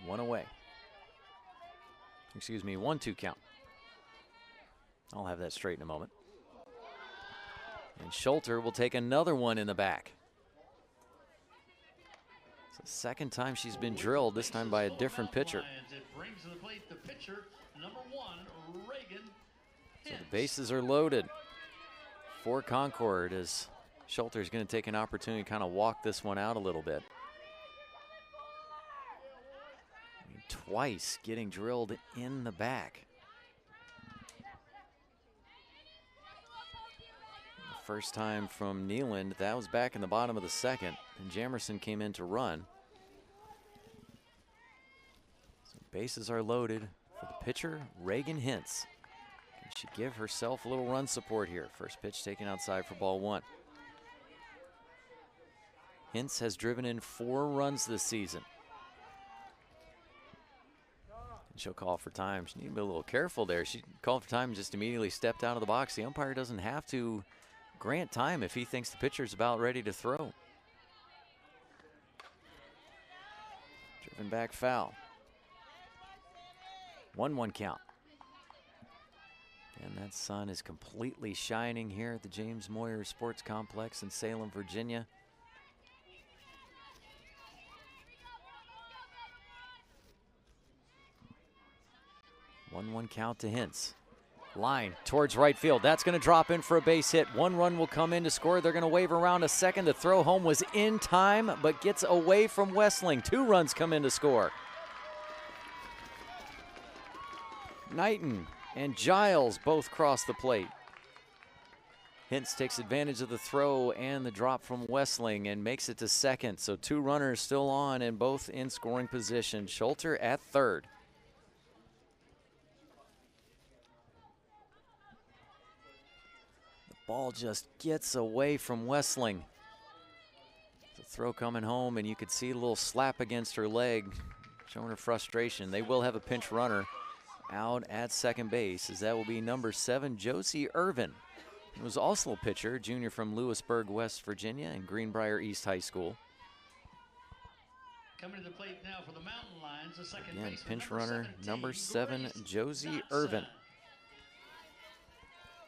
1 away. Excuse me, 1-2 count. I'll have that straight in a moment. And Schulter will take another one in the back. It's the second time she's been drilled, this time by a different pitcher. It brings to the plate the pitcher, number 1, Reagan. So the bases are loaded for Concord as Schulter's going to take an opportunity to kind of walk this one out a little bit. I mean, twice getting drilled in the back. The first time from Nealand, that was back in the bottom of the second, and Jamerson came in to run. So bases are loaded for the pitcher, Reagan Hintz. Can she give herself a little run support here? First pitch taken outside for ball 1. Hintz has driven in 4 runs this season. And she'll call for time. She needs to be a little careful there. She called for time and just immediately stepped out of the box. The umpire doesn't have to grant time if he thinks the pitcher's about ready to throw. Driven back foul. 1-1 count. And that sun is completely shining here at the James Moyer Sports Complex in Salem, Virginia. One count to Hintz. Line towards right field. That's going to drop in for a base hit. 1 run will come in to score. They're going to wave around a second. The throw home was in time, but gets away from Westling. 2 runs come in to score. Knighton and Giles both cross the plate. Hintz takes advantage of the throw and the drop from Westling and makes it to second. So 2 runners still on and both in scoring position. Schulter at third. Ball just gets away from Westling. The throw coming home, and you could see a little slap against her leg, showing her frustration. They will have a pinch runner out at second base, as that will be number 7, Josie Irvin. He was also a pitcher, junior from Lewisburg, West Virginia, and Greenbrier East High School. Coming to the plate now for the Mountain Lions, the second Again, baseman, pinch runner number 7, Josie Irvin.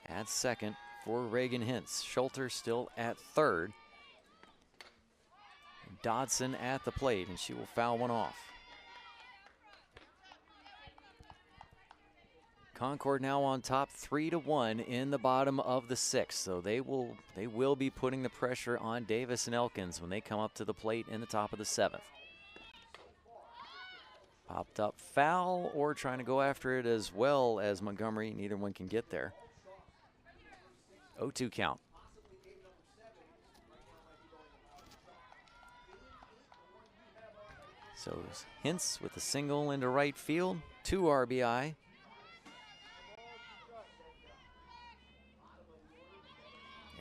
At second for Reagan Hintz. Schulter still at third. Dodson at the plate, and she will foul one off. Concord now on top 3-1 in the bottom of the 6th. So they will be putting the pressure on Davis and Elkins when they come up to the plate in the top of the 7th. Popped up foul, or trying to go after it as well as Montgomery. Neither one can get there. 0-2 count. So Hintz with a single into right field, 2 RBI.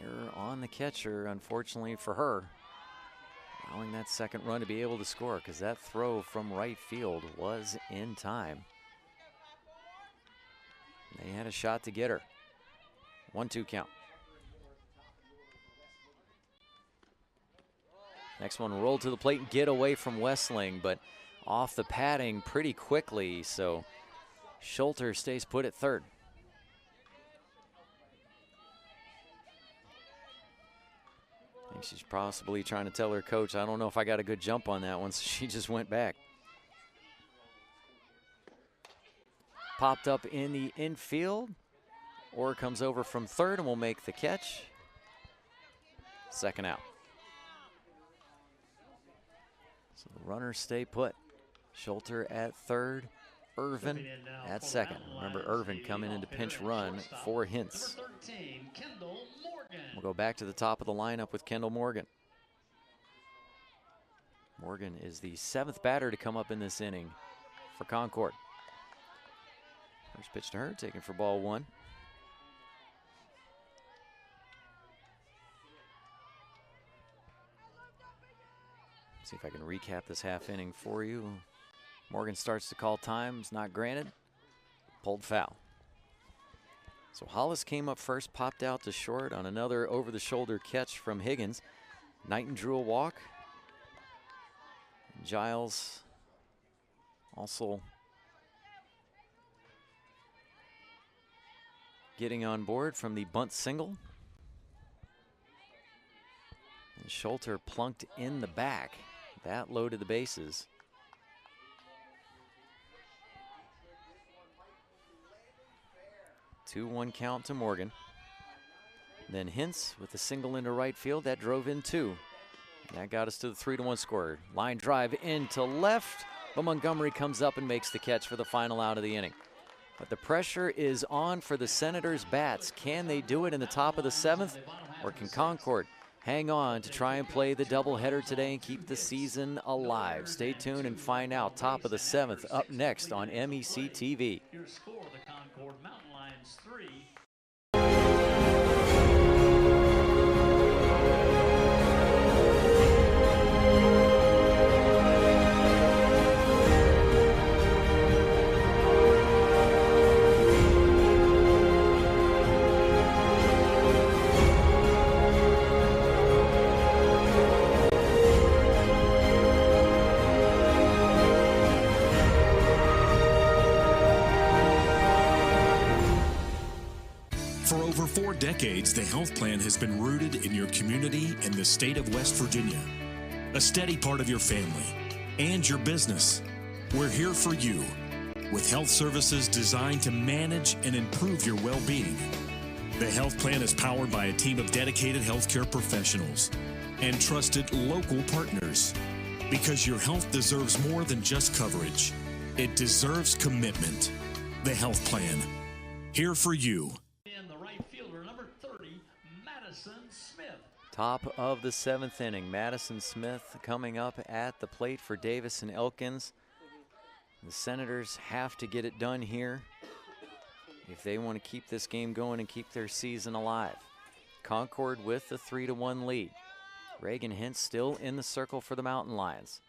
Error on the catcher, unfortunately for her, allowing that second run to be able to score, because that throw from right field was in time. They had a shot to get her. 1-2 count. Next one, roll to the plate and get away from Westling, but off the padding pretty quickly, so Schulter stays put at third. I think she's possibly trying to tell her coach, I don't know if I got a good jump on that one, so she just went back. Popped up in the infield. Orr comes over from third and will make the catch. Second out. So the runners stay put. Schulter at third, Irvin at second. Remember, Irvin coming into pinch run for Hintz. We'll go back to the top of the lineup with Kendall Morgan. Morgan is the 7th batter to come up in this inning for Concord. First pitch to her, taken for ball 1. See if I can recap this half inning for you. Morgan starts to call times, not granted. Pulled foul. So Hollis came up first, popped out to short on another over-the-shoulder catch from Higgins. Knighton drew a walk. Giles also getting on board from the bunt single. And Schulter plunked in the back. That loaded the bases. Two 2-1 count to Morgan. Then Hintz with a single into right field. That drove in 2. And that got us to the 3-1 score. Line drive into left, but Montgomery comes up and makes the catch for the final out of the inning. But the pressure is on for the Senators' bats. Can they do it in the top of the 7th? Or can Concord hang on to try and play the doubleheader today and keep the season alive? Stay tuned and find out. Top of the 7th up next on MEC TV. Your score, the Concord Mountain Lions 3. For over 4 decades, the health plan has been rooted in your community and the state of West Virginia. A steady part of your family and your business. We're here for you with health services designed to manage and improve your well-being. The health plan is powered by a team of dedicated healthcare professionals and trusted local partners. Because your health deserves more than just coverage. It deserves commitment. The health plan. Here for you. Top of the 7th inning, Madison Smith coming up at the plate for Davis and Elkins. The Senators have to get it done here if they want to keep this game going and keep their season alive. Concord with the 3-1 lead. Reagan Hintz still in the circle for the Mountain Lions.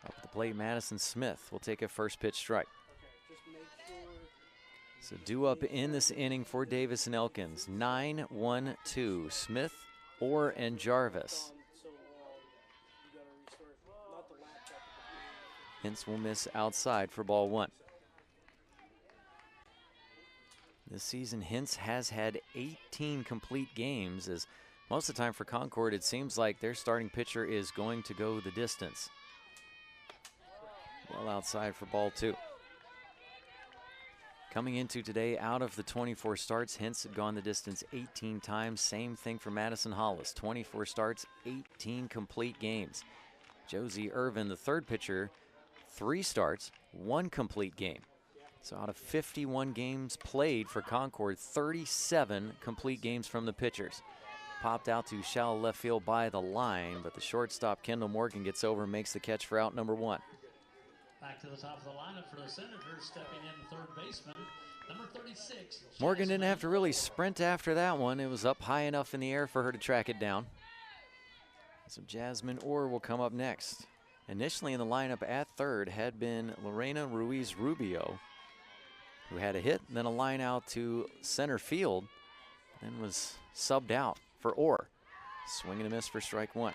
Up at the plate, Madison Smith will take a first pitch strike. So due up in this inning for Davis and Elkins. 9-1-2. Smith, Orr, and Jarvis. Hintz will miss outside for ball 1. This season, Hintz has had 18 complete games, as most of the time for Concord, it seems like their starting pitcher is going to go the distance. Well outside for ball 2. Coming into today, out of the 24 starts, Hintz had gone the distance 18 times. Same thing for Madison Hollis. 24 starts, 18 complete games. Josie Irvin, the third pitcher, 3 starts, 1 complete game. So out of 51 games played for Concord, 37 complete games from the pitchers. Popped out to shallow left field by the line, but the shortstop, Kendall Morgan, gets over and makes the catch for out number 1. Back to the top of the lineup for the Senators, stepping in third baseman, number 36. Morgan didn't have to really sprint after that one. It was up high enough in the air for her to track it down. So Jasmine Orr will come up next. Initially in the lineup at third had been Lorena Ruiz Rubio, who had a hit, then a line out to center field, then was subbed out for Orr. Swing and a miss for strike 1.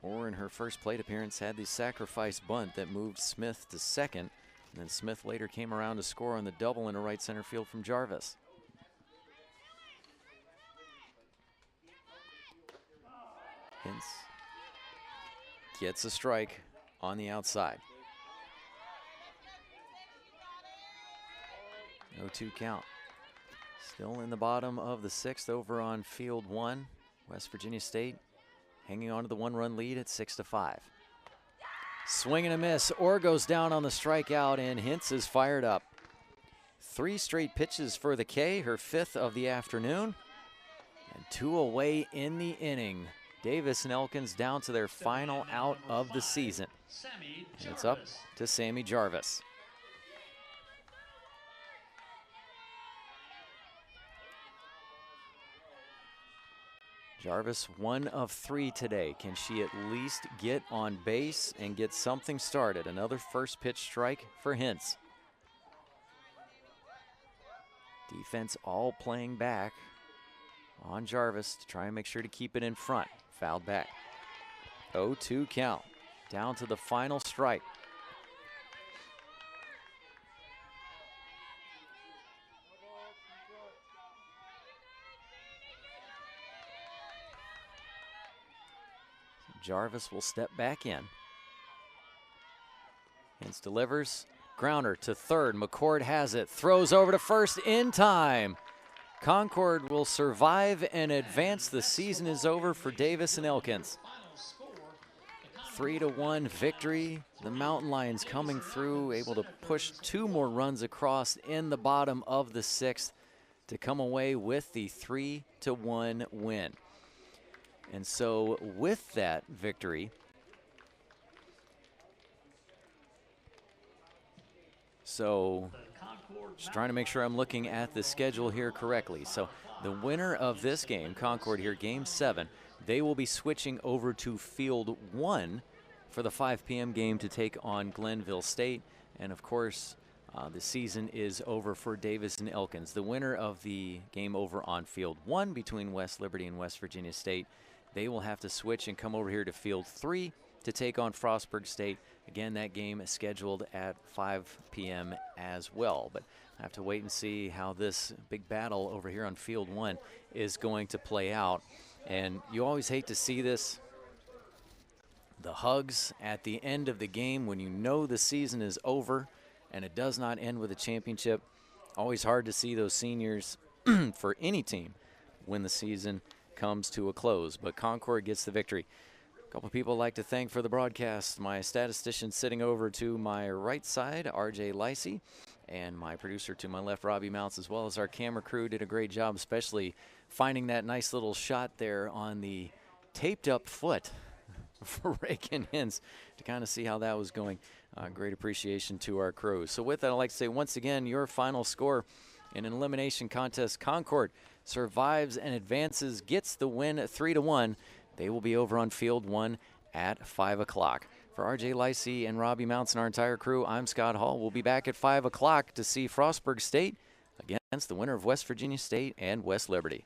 Orr in her first plate appearance had the sacrifice bunt that moved Smith to second, and then Smith later came around to score on the double into right center field from Jarvis. Hintz gets a strike on the outside. 0-2 count. Still in the bottom of the 6th over on field 1. West Virginia State hanging on to the 1-run lead at 6-5. Swing and a miss. Orr goes down on the strikeout, and Hintz is fired up. 3 straight pitches for the K, her 5th of the afternoon, and 2 away in the inning. Davis and Elkins down to their final out of the season. And it's up to Sammy Jarvis. Jarvis 1 of 3 today. Can she at least get on base and get something started? Another first pitch strike for Hintz. Defense all playing back on Jarvis to try and make sure to keep it in front. Fouled back. 0-2 count. Down to the final strike. Jarvis will step back in. Hintz delivers. Grounder to third. McCord has it. Throws over to first in time. Concord will survive and advance. The season is over for Davis and Elkins. 3-1 victory. The Mountain Lions coming through, able to push 2 more runs across in the bottom of the 6th to come away with the 3-1 win. And so with that victory, just trying to make sure I'm looking at the schedule here correctly. So the winner of this game, Concord here, Game 7, they will be switching over to Field 1 for the 5 p.m. game to take on Glenville State. And of course, the season is over for Davis and Elkins. The winner of the game over on Field 1 between West Liberty and West Virginia State, they will have to switch and come over here to Field 3 to take on Frostburg State. Again, that game is scheduled at 5 p.m. as well. But I have to wait and see how this big battle over here on Field 1 is going to play out. And you always hate to see this. The hugs at the end of the game when you know the season is over and it does not end with a championship. Always hard to see those seniors for any team when the season comes to a close. But Concord gets the victory. A couple people I'd like to thank for the broadcast. My statistician sitting over to my right side, R.J. Licey, and my producer to my left, Robbie Mounts, as well as our camera crew did a great job, especially finding that nice little shot there on the taped up foot for Reagan Hintz to kind of see how that was going. Great appreciation to our crew. So with that, I'd like to say once again, your final score in an elimination contest, Concord survives and advances, gets the win 3-1. They will be over on Field 1 at 5 o'clock. For R.J. Licey and Robbie Mounts and our entire crew, I'm Scott Hall. We'll be back at 5 o'clock to see Frostburg State against the winner of West Virginia State and West Liberty.